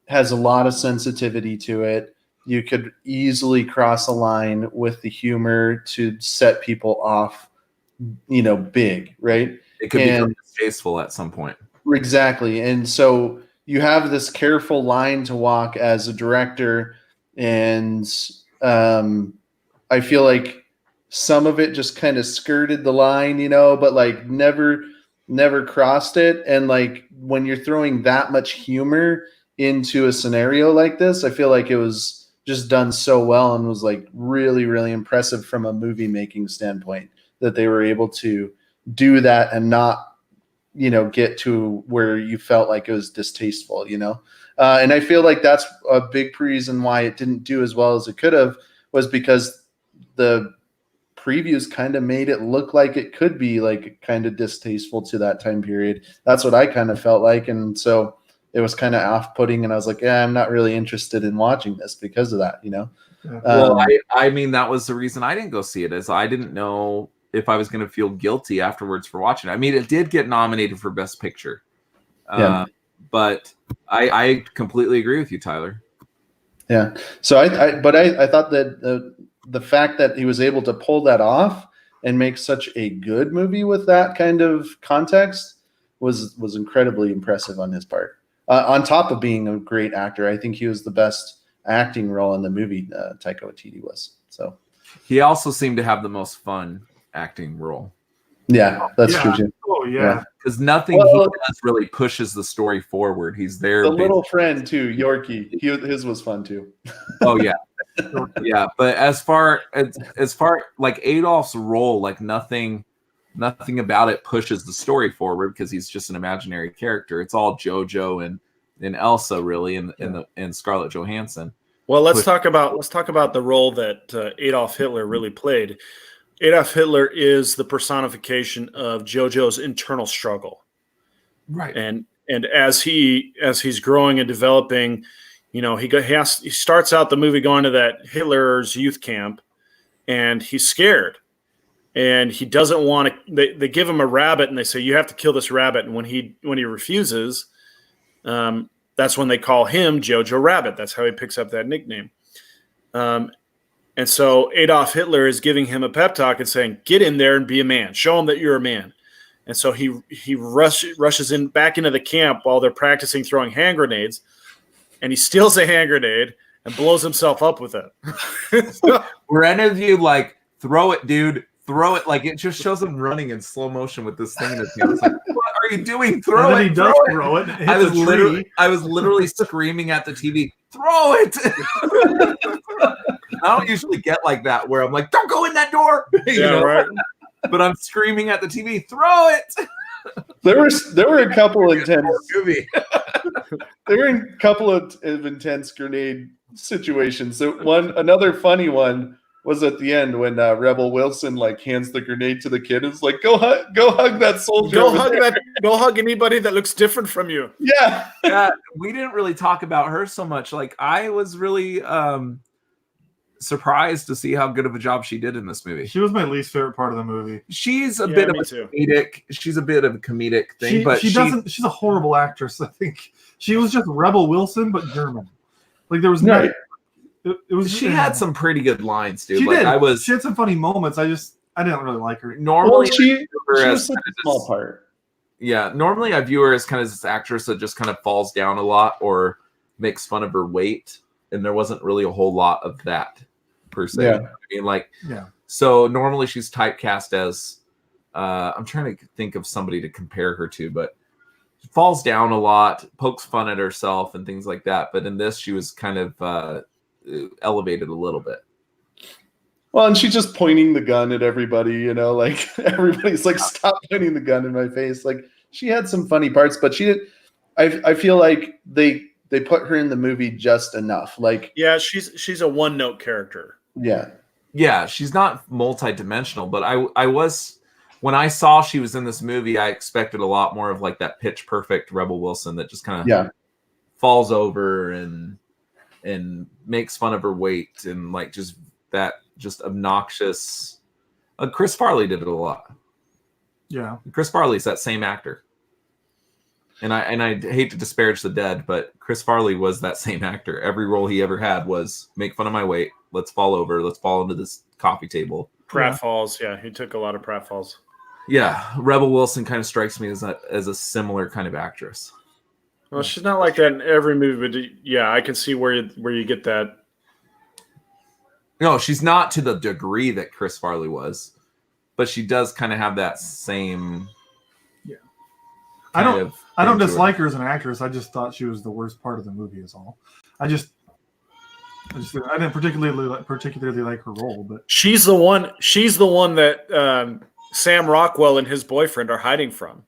Speaker 3: has a lot of sensitivity to it. You could easily cross a line with the humor to set people off, big, right?
Speaker 1: It could become distasteful at some point.
Speaker 3: Exactly. And so you have this careful line to walk as a director, and I feel like some of it just kind of skirted the line, but like never crossed it. And like when you're throwing that much humor into a scenario like this, I feel like it was just done so well and was like really, really impressive from a movie making standpoint that they were able to do that and not, get to where you felt like it was distasteful, and I feel like that's a big reason why it didn't do as well as it could have, was because the previews kind of made it look like it could be like kind of distasteful to that time period. That's what I kind of felt like. And so it was kind of off-putting, and I was like, I'm not really interested in watching this because of that,
Speaker 1: Well, I mean, that was the reason I didn't go see it, is I didn't know if I was going to feel guilty afterwards for watching it. I mean, it did get nominated for Best Picture. But I completely agree with you, Tyler.
Speaker 3: Yeah. So I thought that the fact that he was able to pull that off and make such a good movie with that kind of context was incredibly impressive on his part. On top of being a great actor, I think he was the best acting role in the movie. Taika Waititi was. So
Speaker 1: he also seemed to have the most fun acting role.
Speaker 3: Yeah, that's true too.
Speaker 2: Oh yeah,
Speaker 1: because nothing he does really pushes the story forward. He's there.
Speaker 3: The little friend too, Yorkie. His was fun too.
Speaker 1: Oh yeah, yeah. But as far like Adolf's role, like nothing about it pushes the story forward because he's just an imaginary character. It's all Jojo and Elsa really, and Scarlett Johansson.
Speaker 4: Well, let's talk about the role that Adolf Hitler really played. Adolf Hitler is the personification of Jojo's internal struggle,
Speaker 1: right?
Speaker 4: And as he's growing and developing, he starts out the movie going to that Hitler's youth camp, and he's scared, and he doesn't want to. They give him a rabbit, and they say you have to kill this rabbit, and when he refuses, that's when they call him Jojo Rabbit. That's how he picks up that nickname. And so Adolf Hitler is giving him a pep talk and saying, get in there and be a man. Show him that you're a man. And so he rushes in back into the camp while they're practicing throwing hand grenades. And he steals a hand grenade and blows himself up with it.
Speaker 1: Were any of you like, throw it, dude? Throw it. Like, it just shows him running in slow motion with this thing in his hand. It's like, what are you doing? Throw it.
Speaker 2: He does throw it.
Speaker 1: I was literally screaming at the TV, throw it. I don't usually get like that where I'm like, don't go in that door.
Speaker 4: Right.
Speaker 1: But I'm screaming at the TV, throw it.
Speaker 3: There were a couple of intense
Speaker 1: movie.
Speaker 3: There were a couple of intense grenade situations. So another funny one was at the end when Rebel Wilson like hands the grenade to the kid. It's like, go hug that soldier.
Speaker 4: Go hug anybody that looks different from you.
Speaker 3: Yeah.
Speaker 1: Yeah. We didn't really talk about her so much. Like, I was really surprised to see how good of a job she did in this movie.
Speaker 2: She was my least favorite part of the movie.
Speaker 1: She's a bit of a comedic. She's a bit of a comedic thing, but
Speaker 2: she's a horrible actress. I think she was just Rebel Wilson, but German. Like there was
Speaker 3: no.
Speaker 1: She had some pretty good lines, dude.
Speaker 2: She
Speaker 1: like
Speaker 2: did. She had some funny moments. I didn't really like her.
Speaker 1: Normally,
Speaker 3: she was such a small part.
Speaker 1: Yeah, normally I view her as kind of this actress that just kind of falls down a lot or makes fun of her weight, and there wasn't really a whole lot of that per se.
Speaker 3: Yeah.
Speaker 1: I mean, so normally she's typecast as I'm trying to think of somebody to compare her to, but she falls down a lot, pokes fun at herself and things like that. But in this, she was kind of elevated a little bit.
Speaker 3: Well, and she's just pointing the gun at everybody, you know, like everybody's like, stop pointing the gun in my face. Like she had some funny parts, but she did. I feel like they put her in the movie just enough. Like,
Speaker 4: yeah, she's a one-note character.
Speaker 1: Yeah, she's not multi-dimensional, but I was, when I saw she was in this movie, I expected a lot more of like that Pitch Perfect Rebel Wilson that just kind of falls over and makes fun of her weight and like just obnoxious. Chris Farley did it a lot.
Speaker 2: Yeah,
Speaker 1: Chris Farley's that same actor. And I hate to disparage the dead, but Chris Farley was that same actor. Every role he ever had was make fun of my weight. Let's fall over. Let's fall into this coffee table.
Speaker 4: Pratfalls. Yeah, he took a lot of pratfalls.
Speaker 1: Yeah, Rebel Wilson kind of strikes me as a similar kind of actress.
Speaker 4: Well, she's not like that in every movie, but yeah, I can see where you get that.
Speaker 1: No, she's not to the degree that Chris Farley was, but she does kind of have that same.
Speaker 2: Yeah, I don't dislike her as an actress. I just thought she was the worst part of the movie. Is all. I didn't particularly like her role, but
Speaker 4: she's the one that Sam Rockwell and his boyfriend are hiding from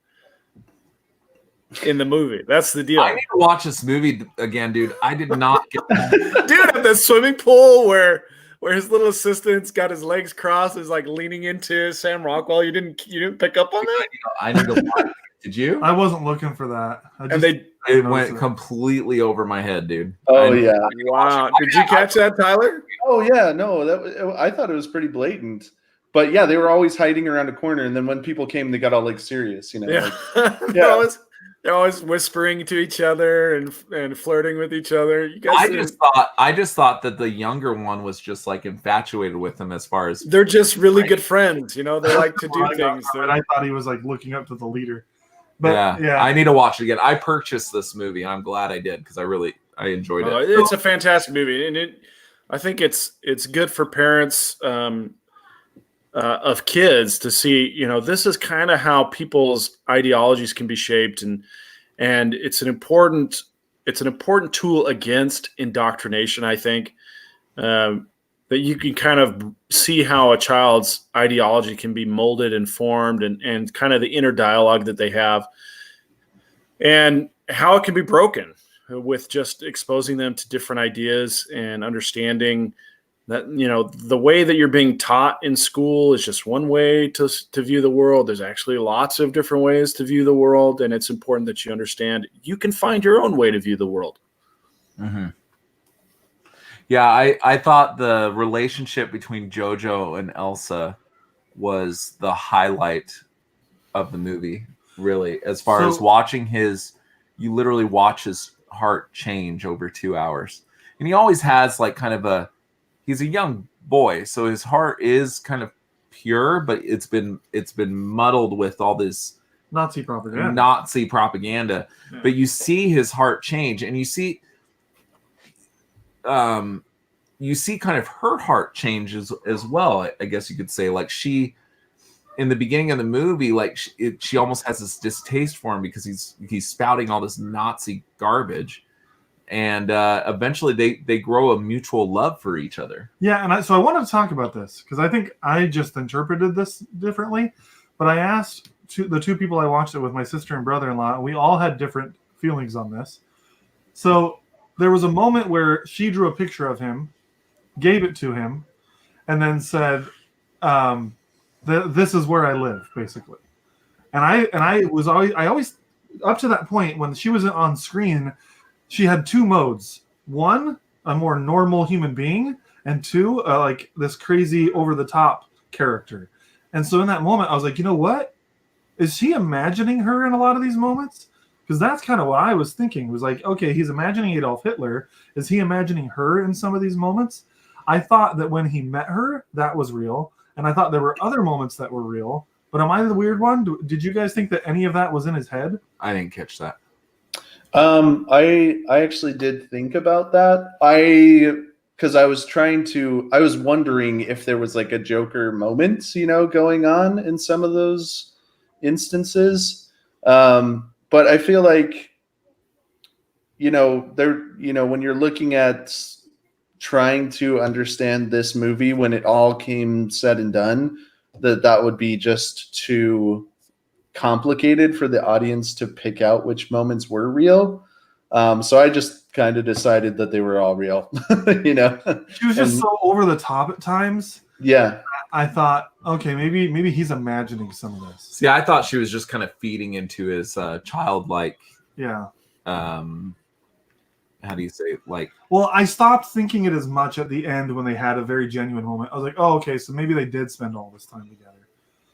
Speaker 4: in the movie. That's the deal.
Speaker 1: I need to watch this movie again, dude. I did not get that.
Speaker 4: Dude, at the swimming pool where his little assistant's got his legs crossed, is like leaning into Sam Rockwell. You didn't pick up on that?
Speaker 1: I need to watch it. Did you?
Speaker 2: I wasn't looking for that.
Speaker 1: It went completely over my head, dude.
Speaker 3: Oh yeah!
Speaker 4: Wow! Did you catch that, Tyler?
Speaker 3: Oh yeah! No, I thought it was pretty blatant. But yeah, they were always hiding around a corner, and then when people came, they got all like serious, you know.
Speaker 4: Yeah,
Speaker 3: like,
Speaker 4: they're always whispering to each other and flirting with each other. You guys,
Speaker 1: I just thought that the younger one was just like infatuated with him. As far as
Speaker 4: they're just really good friends, you know. They like to do things.
Speaker 2: I thought he was like looking up to the leader. But yeah,
Speaker 1: I need to watch it again. I purchased this movie, and I'm glad I did because I enjoyed it.
Speaker 4: It's a fantastic movie, and I think it's good for parents of kids to see. You know, this is kind of how people's ideologies can be shaped, and it's an important tool against indoctrination. I think that you can kind of see how a child's ideology can be molded and formed and kind of the inner dialogue that they have and how it can be broken with just exposing them to different ideas and understanding that, you know, the way that you're being taught in school is just one way to view the world. There's actually lots of different ways to view the world. And it's important that you understand you can find your own way to view the world.
Speaker 1: Mm-hmm. Yeah, I thought the relationship between Jojo and Elsa was the highlight of the movie, really, as far as watching you literally watch his heart change over 2 hours. And he always has like kind of he's a young boy, so his heart is kind of pure, but it's been muddled with all this
Speaker 2: Nazi propaganda.
Speaker 1: Yeah. But you see his heart change, and you see kind of her heart changes as well. I guess you could say, like, she, in the beginning of the movie, like she almost has this distaste for him because he's spouting all this Nazi garbage, and eventually they grow a mutual love for each other.
Speaker 2: Yeah, and so I wanted to talk about this because I think I just interpreted this differently, but I asked the two people I watched it with, my sister and brother-in-law, and we all had different feelings on this. So there was a moment where she drew a picture of him, gave it to him, and then said, "This is where I live," basically. And I always up to that point when she was on screen, she had two modes: one, a more normal human being, and two, like this crazy over the top character. And so in that moment, I was like, you know what? Is she imagining her in a lot of these moments? Because that's kind of what I was thinking. It was like, okay, he's imagining Adolf Hitler. Is he imagining her in some of these moments? I thought that when he met her, that was real. And I thought there were other moments that were real. But am I the weird one? Did you guys think that any of that was in his head?
Speaker 1: I didn't catch that.
Speaker 3: I actually did think about that. Because I was wondering if there was like a Joker moment, going on in some of those instances. But I feel like, when you're looking at trying to understand this movie when it all came said and done, that would be just too complicated for the audience to pick out which moments were real. So I just kind of decided that they were all real, you know.
Speaker 2: She was just so over the top at times.
Speaker 3: Yeah.
Speaker 2: I thought, okay, maybe he's imagining some of this.
Speaker 1: See, I thought she was just kind of feeding into his childlike.
Speaker 2: Yeah.
Speaker 1: How do you say it? Like?
Speaker 2: Well, I stopped thinking it as much at the end when they had a very genuine moment. I was like, oh, okay, so maybe they did spend all this time together.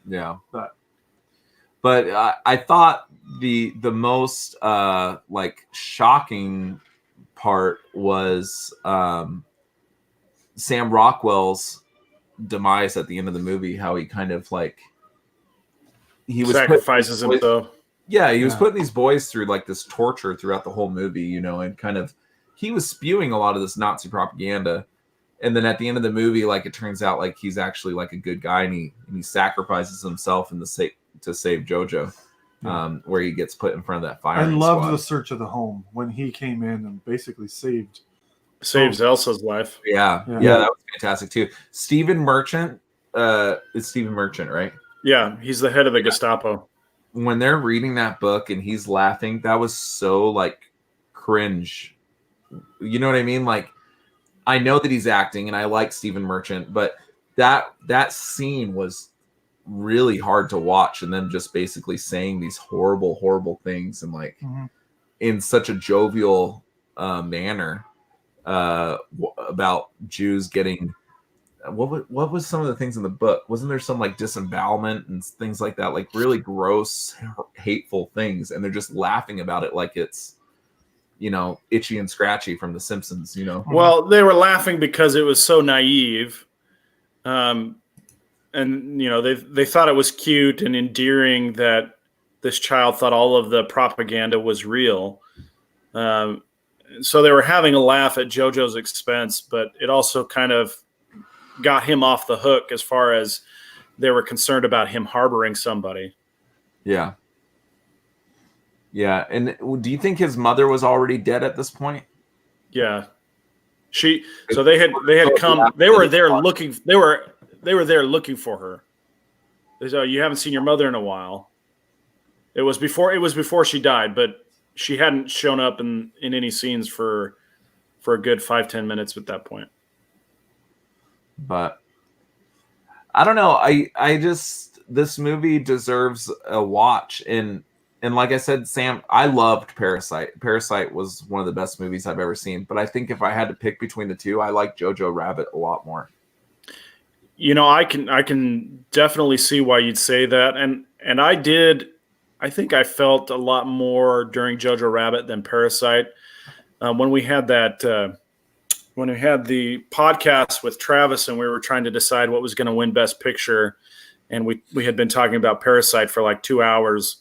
Speaker 1: Yeah.
Speaker 2: But
Speaker 1: I thought the most like shocking part was Sam Rockwell's demise at the end of the movie. How he kind of like he was
Speaker 4: sacrifices himself.
Speaker 1: Yeah, he was putting these boys through like this torture throughout the whole movie, you know, and kind of he was spewing a lot of this Nazi propaganda. And then at the end of the movie, like it turns out like he's actually like a good guy, and he sacrifices himself to save Jojo, where he gets put in front of that fire.
Speaker 2: I loved the search of the home when he came in and basically saves
Speaker 4: Elsa's life.
Speaker 1: Yeah, that was fantastic too. Stephen Merchant, it's Stephen Merchant, right?
Speaker 4: Yeah, he's the head of the Gestapo.
Speaker 1: When they're reading that book and he's laughing, that was so like cringe. You know what I mean? Like, I know that he's acting and I like Stephen Merchant, but that scene was really hard to watch, and them just basically saying these horrible things and like in such a jovial manner about Jews getting what was some of the things in the book? Wasn't there some like disembowelment and things like that, like really gross, hateful things, and they're just laughing about it like it's, you know, Itchy and Scratchy from The Simpsons, you know?
Speaker 4: Well, they were laughing because it was so naive. And, you know, they thought it was cute and endearing that this child thought all of the propaganda was real. So they were having a laugh at JoJo's expense, but it also kind of got him off the hook as far as they were concerned about him harboring somebody.
Speaker 1: Yeah. Yeah. And do you think his mother was already dead at this point?
Speaker 4: Yeah. So they had come, they were there looking for her. They said, you haven't seen your mother in a while. It was before she died, but she hadn't shown up in any scenes for a good 5-10 minutes at that point.
Speaker 1: But I don't know. I just, this movie deserves a watch. And like I said, Sam, I loved Parasite. Parasite was one of the best movies I've ever seen. But I think if I had to pick between the two, I like Jojo Rabbit a lot more.
Speaker 4: You know, I can definitely see why you'd say that. And I did. I think I felt a lot more during Jojo Rabbit than Parasite. When we had that. When we had the podcast with Travis and we were trying to decide what was going to win Best Picture, and we had been talking about Parasite for like 2 hours,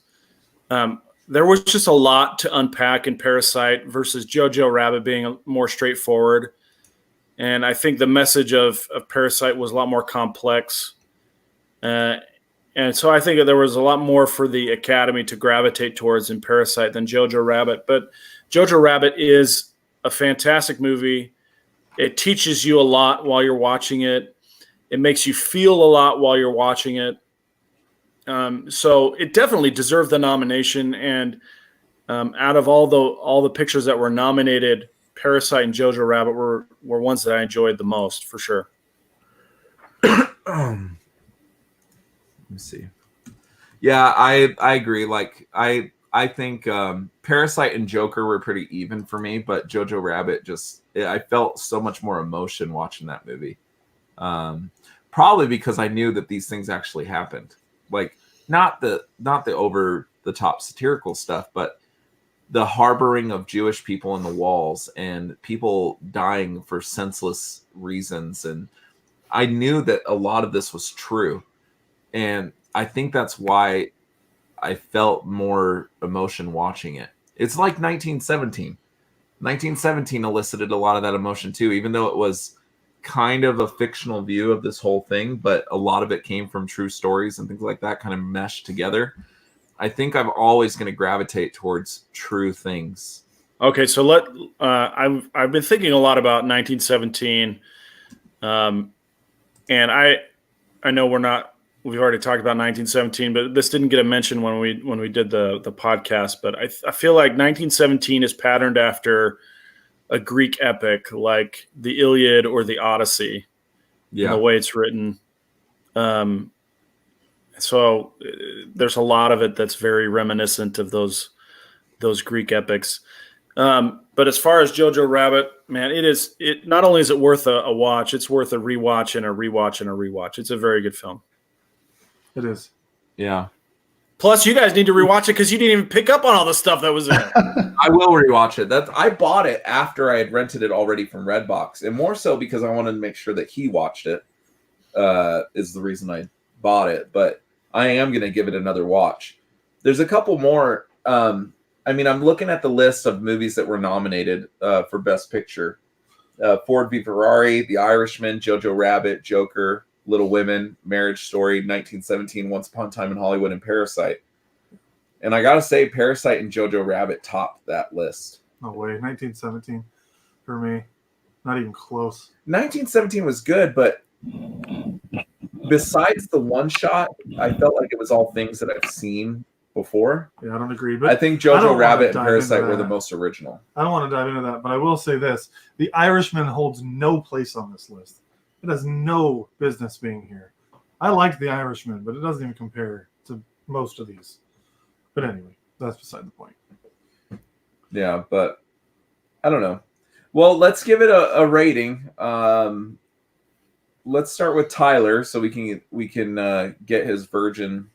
Speaker 4: there was just a lot to unpack in Parasite versus Jojo Rabbit being more straightforward. And I think the message of Parasite was a lot more complex. And so I think that there was a lot more for the Academy to gravitate towards in Parasite than Jojo Rabbit. But Jojo Rabbit is a fantastic movie. It teaches you a lot while you're watching it. It makes you feel a lot while you're watching it. So it definitely deserved the nomination. And out of all the pictures that were nominated, Parasite and Jojo Rabbit were ones that I enjoyed the most, for sure.
Speaker 1: Let me see. Yeah, I agree. Like I think Parasite and Joker were pretty even for me, but Jojo Rabbit I felt so much more emotion watching that movie. Probably because I knew that these things actually happened. Like not the over the top satirical stuff, but the harboring of Jewish people in the walls and people dying for senseless reasons. And I knew that a lot of this was true. And I think that's why I felt more emotion watching it. It's like 1917. 1917 elicited a lot of that emotion too, even though it was kind of a fictional view of this whole thing, but a lot of it came from true stories and things like that kind of meshed together. I think I'm always going to gravitate towards true things.
Speaker 4: Okay, so I've been thinking a lot about 1917, and I know we've already talked about 1917, but this didn't get a mention when we did the podcast. But I feel like 1917 is patterned after a Greek epic like the Iliad or the Odyssey, in the way it's written. So there's a lot of it that's very reminiscent of those Greek epics. But as far as Jojo Rabbit, man, it not only is it worth a watch, it's worth a rewatch and a rewatch and a rewatch. It's a very good film.
Speaker 2: It is.
Speaker 1: Yeah.
Speaker 4: Plus, you guys need to rewatch it because you didn't even pick up on all the stuff that was in it.
Speaker 1: I will rewatch it. I bought it after I had rented it already from Redbox, and more so because I wanted to make sure that he watched it. Is the reason I bought it, but I am going to give it another watch. There's a couple more. I'm looking at the list of movies that were nominated for Best Picture. Ford v. Ferrari, The Irishman, Jojo Rabbit, Joker, Little Women, Marriage Story, 1917, Once Upon a Time in Hollywood, and Parasite. And I got to say, Parasite and Jojo Rabbit topped that list.
Speaker 2: No way. 1917 for me. Not even close.
Speaker 1: 1917 was good, but besides the one shot, I felt like it was all things that I've seen before.
Speaker 2: Yeah, I don't agree. But
Speaker 1: I think Jojo Rabbit and Parasite were the most original.
Speaker 2: I don't want to dive into that, but I will say this. The Irishman holds no place on this list. It has no business being here. I liked The Irishman, but it doesn't even compare to most of these. But anyway, that's beside the point.
Speaker 1: Yeah, but I don't know. Well, let's give it a rating. Let's start with Tyler so we can get his virgin.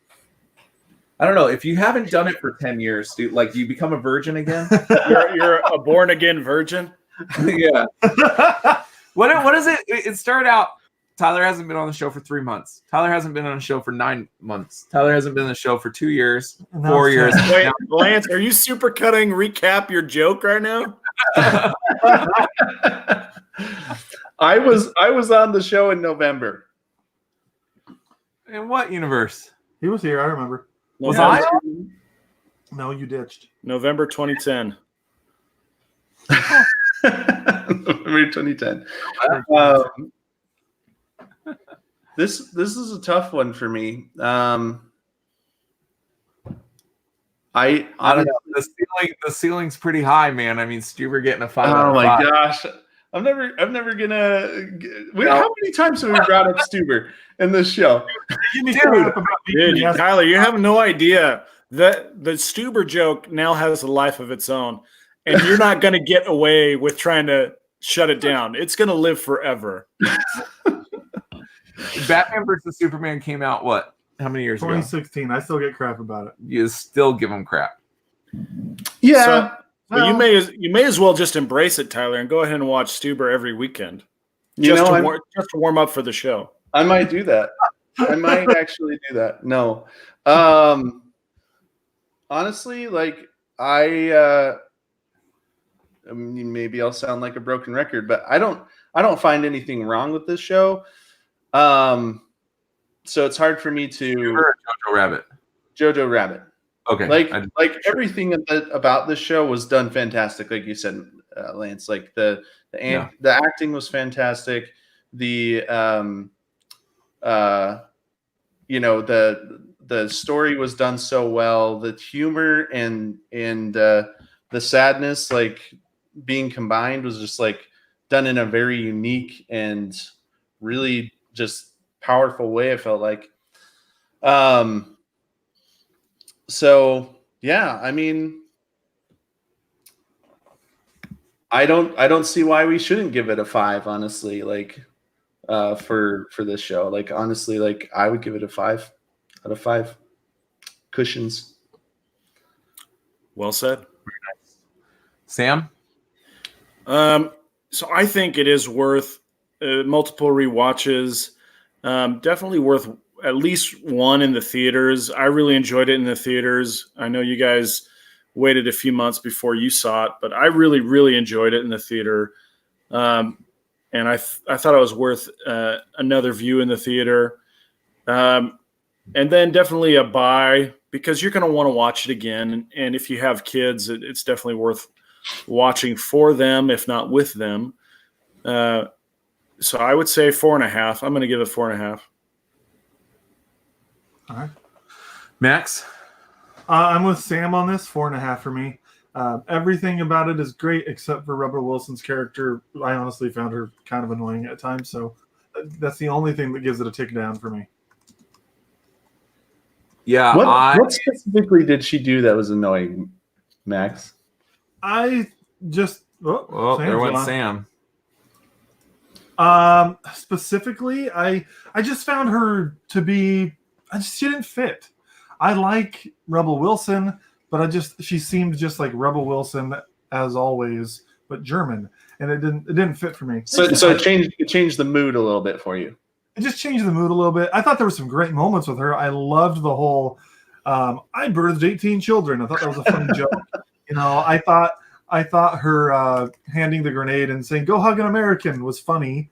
Speaker 1: I don't know, if you haven't done it for 10 years, dude, like you become a virgin again.
Speaker 4: You're a born again virgin.
Speaker 1: Yeah. What is it? It started out. Tyler hasn't been on the show for 3 months. Tyler hasn't been on the show for 9 months. Tyler hasn't been on the show for 2 years, 4 years.
Speaker 4: Wait, Lance, are you supercutting recap your joke right now?
Speaker 3: I was on the show in November.
Speaker 1: In what universe?
Speaker 2: He was here, I remember.
Speaker 1: Was I?
Speaker 2: No, you ditched.
Speaker 4: November 2010.
Speaker 3: November 2010. This is a tough one for me. I
Speaker 1: don't know. The ceiling's pretty high, man. I mean, Stuber getting a 5 out
Speaker 3: Oh
Speaker 1: of
Speaker 3: my
Speaker 1: 5.
Speaker 3: gosh. I'm never gonna. How many times have we brought up Stuber in this show?
Speaker 4: Dude, Tyler, you have no idea that the Stuber joke now has a life of its own, and you're not going to get away with trying to shut it down. It's going to live forever.
Speaker 1: Batman versus Superman came out what? How many years ago?
Speaker 2: 2016. I still get crap about it.
Speaker 1: You still give him crap.
Speaker 3: Yeah.
Speaker 4: So, well, you may as well just embrace it, Tyler, and go ahead and watch Stuber every weekend. Just to warm up for the show.
Speaker 3: I might do that. I might actually do that. No. Honestly, like I mean, maybe I'll sound like a broken record, but I don't find anything wrong with this show. So it's hard for me to
Speaker 1: Jojo Rabbit.
Speaker 3: Jojo Rabbit.
Speaker 1: Okay.
Speaker 3: Like everything about this show was done fantastic, like you said, Lance. Like the acting was fantastic. The the story was done so well. The humor and the sadness, like being combined, was just like done in a very unique and really just powerful way. I felt like. So yeah, I mean, I don't see why we shouldn't give it a 5, honestly, like for this show. Like honestly, like I would give it a 5 out of 5 cushions.
Speaker 4: Well said.
Speaker 1: Very nice. Sam?
Speaker 4: So I think it is worth multiple rewatches. Definitely worth at least one in the theaters. I really enjoyed it in the theaters. I know you guys waited a few months before you saw it, but I really, really enjoyed it in the theater. And I thought it was worth another view in the theater. And then definitely a buy, because you're going to want to watch it again. And if you have kids, it's definitely worth watching for them, if not with them. So I would say 4.5. I'm going to give it 4.5.
Speaker 2: All right.
Speaker 1: Max?
Speaker 2: I'm with Sam on this. 4.5 for me. Everything about it is great except for Rebel Wilson's character. I honestly found her kind of annoying at times, so that's the only thing that gives it a tick down for me.
Speaker 1: Yeah,
Speaker 3: What specifically did she do that was annoying, Max?
Speaker 2: I just
Speaker 1: Oh,
Speaker 2: Sam's
Speaker 1: there went
Speaker 2: gone.
Speaker 1: Sam.
Speaker 2: Specifically, I just found her to be she didn't fit. I like Rebel Wilson, but she seemed just like Rebel Wilson as always, but German, and it didn't fit for me.
Speaker 3: So it changed the mood a little bit for you.
Speaker 2: It just changed the mood a little bit. I thought there were some great moments with her. I loved the whole I birthed 18 children. I thought that was a funny joke. I thought her handing the grenade and saying, "Go hug an American" was funny.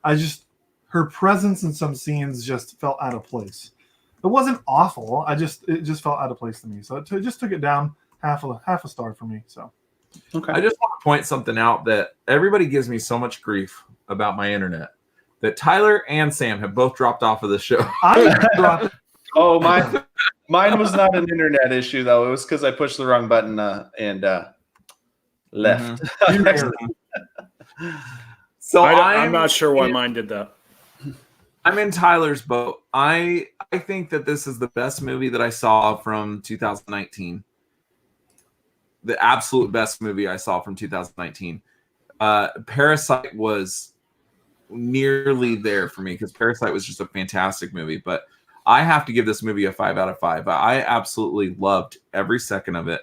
Speaker 2: Her presence in some scenes just felt out of place. It wasn't awful. It just felt out of place to me. So it just took it down half a star for me. So
Speaker 3: Okay.
Speaker 1: I just want to point something out that everybody gives me so much grief about my internet that Tyler and Sam have both dropped off of the show.
Speaker 3: Oh, mine was not an internet issue though. It was because I pushed the wrong button and left.
Speaker 1: So
Speaker 4: I'm not sure why mine did that.
Speaker 1: I'm in Tyler's boat. I think that this is the best movie that I saw from 2019. The absolute best movie I saw from 2019. Parasite was nearly there for me because Parasite was just a fantastic movie. But I have to give this movie a 5 out of 5. I absolutely loved every second of it.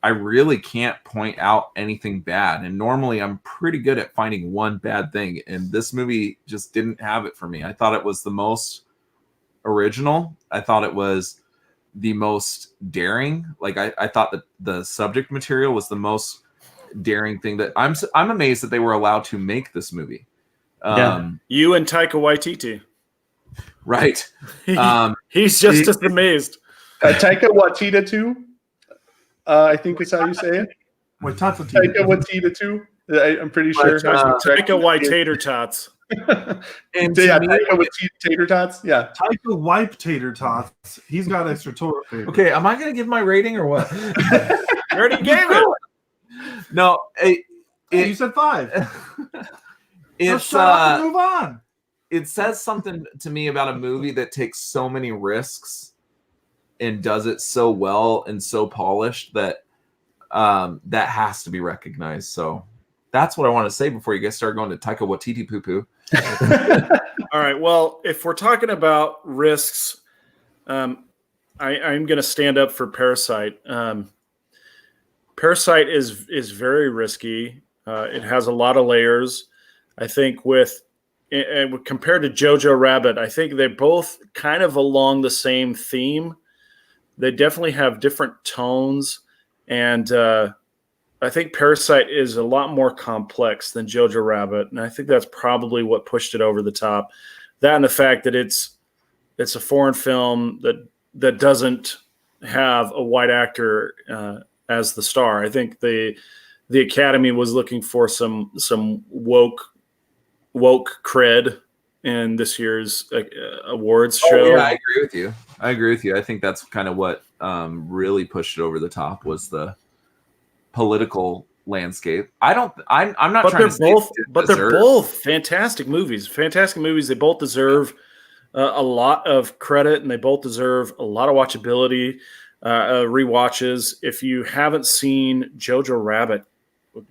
Speaker 1: I really can't point out anything bad. And normally I'm pretty good at finding one bad thing. And this movie just didn't have it for me. I thought it was the most original. I thought it was the most daring. Like I thought that the subject material was the most daring thing that I'm amazed that they were allowed to make this movie.
Speaker 4: You and Taika Waititi.
Speaker 1: Right.
Speaker 4: He's just as amazed.
Speaker 3: Taika Waititi too. I think is how you say it. Taika Waititi too. I'm pretty sure.
Speaker 4: Taika White Tater Tots.
Speaker 1: And
Speaker 3: Taika with tater tots. Yeah.
Speaker 2: Taika wipe tater tots. He's got extra toilet paper.
Speaker 1: Okay, am I going to give my rating or what?
Speaker 4: You already gave it.
Speaker 1: No,
Speaker 2: You said 5.
Speaker 1: it's
Speaker 2: shut up and move on.
Speaker 1: It says something to me about a movie that takes so many risks and does it so well and so polished that that has to be recognized. So that's what I want to say before you guys start going to Taika Waititi poo-poo.
Speaker 4: All right. Well, if we're talking about risks, I'm going to stand up for Parasite. Parasite is very risky. It has a lot of layers. I think compared to Jojo Rabbit, I think they're both kind of along the same theme. They definitely have different tones, and I think Parasite is a lot more complex than Jojo Rabbit, and I think that's probably what pushed it over the top. That and the fact that it's a foreign film that doesn't have a white actor as the star. I think the Academy was looking for some woke cred in this year's awards show.
Speaker 1: Yeah, I agree with you. I think that's kind of what really pushed it over the top was the political landscape. I'm not
Speaker 4: but
Speaker 1: trying
Speaker 4: they're
Speaker 1: to say
Speaker 4: both, but they're both fantastic movies. Fantastic movies. They both deserve a lot of credit, and they both deserve a lot of watchability, rewatches. If you haven't seen Jojo Rabbit,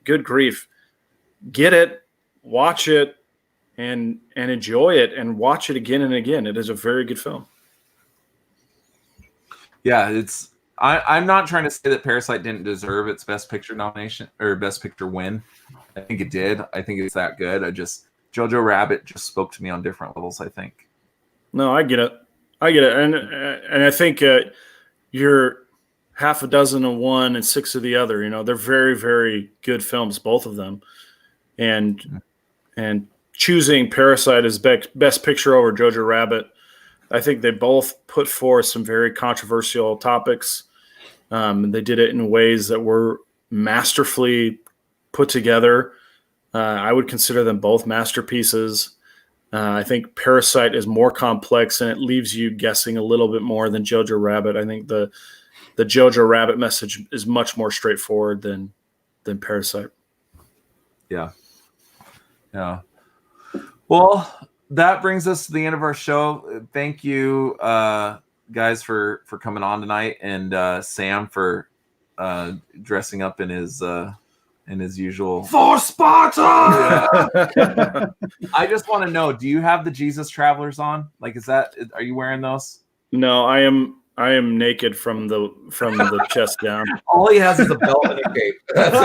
Speaker 4: good grief, get it, watch it, and enjoy it, and watch it again and again. It is a very good film.
Speaker 1: Yeah, I'm not trying to say that Parasite didn't deserve its Best Picture nomination or Best Picture win. I think it did. I think it's that good. Jojo Rabbit just spoke to me on different levels, I think.
Speaker 4: No, I get it. And I think you're half a dozen of one and 6 of the other. You know, they're very, very good films, both of them. And choosing Parasite as Best Picture over Jojo Rabbit, I think they both put forth some very controversial topics. And they did it in ways that were masterfully put together. I would consider them both masterpieces. I think Parasite is more complex and it leaves you guessing a little bit more than Jojo Rabbit. I think the Jojo Rabbit message is much more straightforward than Parasite.
Speaker 1: Yeah. Well, that brings us to the end of our show. Thank you, guys, for coming on tonight, and Sam for dressing up in his usual
Speaker 2: For Sparta!
Speaker 1: Yeah. I just want to know, do you have the Jesus Travelers on? Like, are you wearing those?
Speaker 4: No, I am naked from the chest down.
Speaker 5: All he has is a belt and a cape. That's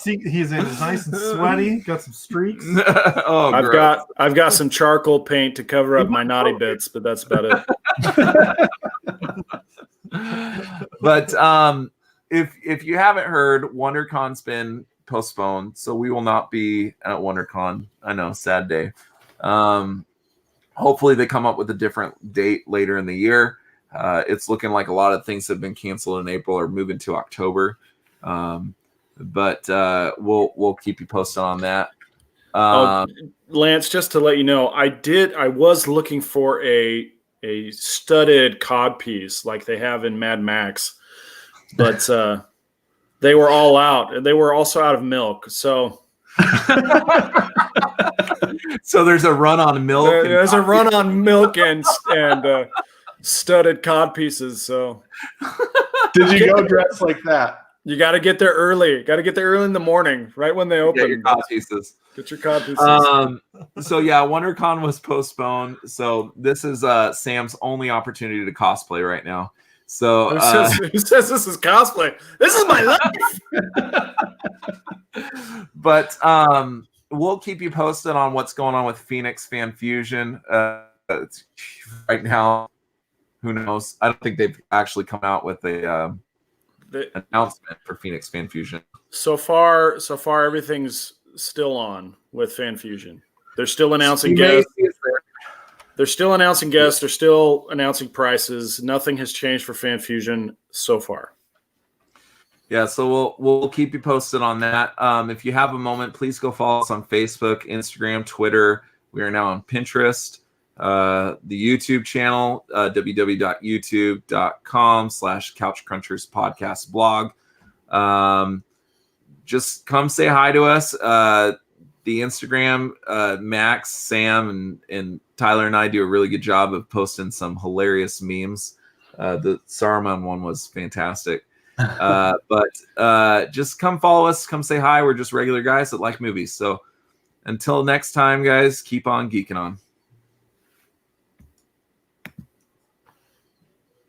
Speaker 5: it.
Speaker 2: He's nice and sweaty. Got some streaks.
Speaker 1: Oh,
Speaker 4: I've got some charcoal paint to cover up my naughty bits, but that's about it.
Speaker 1: But if you haven't heard, WonderCon's been postponed, so we will not be at WonderCon. I know, sad day. Hopefully they come up with a different date later in the year. It's looking like a lot of things have been canceled in April or moving to October. But we'll keep you posted on that.
Speaker 4: Lance, just to let you know, I was looking for a studded cod piece like they have in Mad Max, but they were all out. They were also out of milk. So
Speaker 1: so there's a run on milk.
Speaker 4: There's a run on milk and studded cod pieces. So
Speaker 3: Did you go dressed like that?
Speaker 4: You got to get there early. Got to get there early in the morning, right when they open.
Speaker 1: Get your cod pieces.
Speaker 4: Get your cod pieces.
Speaker 1: So yeah, WonderCon was postponed. So this is Sam's only opportunity to cosplay right now. So
Speaker 4: who says this is cosplay? This is my life.
Speaker 1: But we'll keep you posted on what's going on with Phoenix Fan Fusion. Right now, who knows? I don't think they've actually come out with a announcement for Phoenix Fan Fusion.
Speaker 4: So far, everything's still on with Fan Fusion. They're still announcing guests. They're still announcing guests. They're still announcing prices. Nothing has changed for Fan Fusion so far.
Speaker 1: Yeah, so we'll keep you posted on that. If you have a moment, please go follow us on Facebook, Instagram, Twitter. We are now on Pinterest. The YouTube channel, www.youtube.com/Couch Crunchers podcast blog. Just come say hi to us. The Instagram, Max, Sam, and Tyler and I do a really good job of posting some hilarious memes. The Saruman one was fantastic. But just come follow us, come say hi. We're just regular guys that like movies. So until next time, guys, keep on geeking on.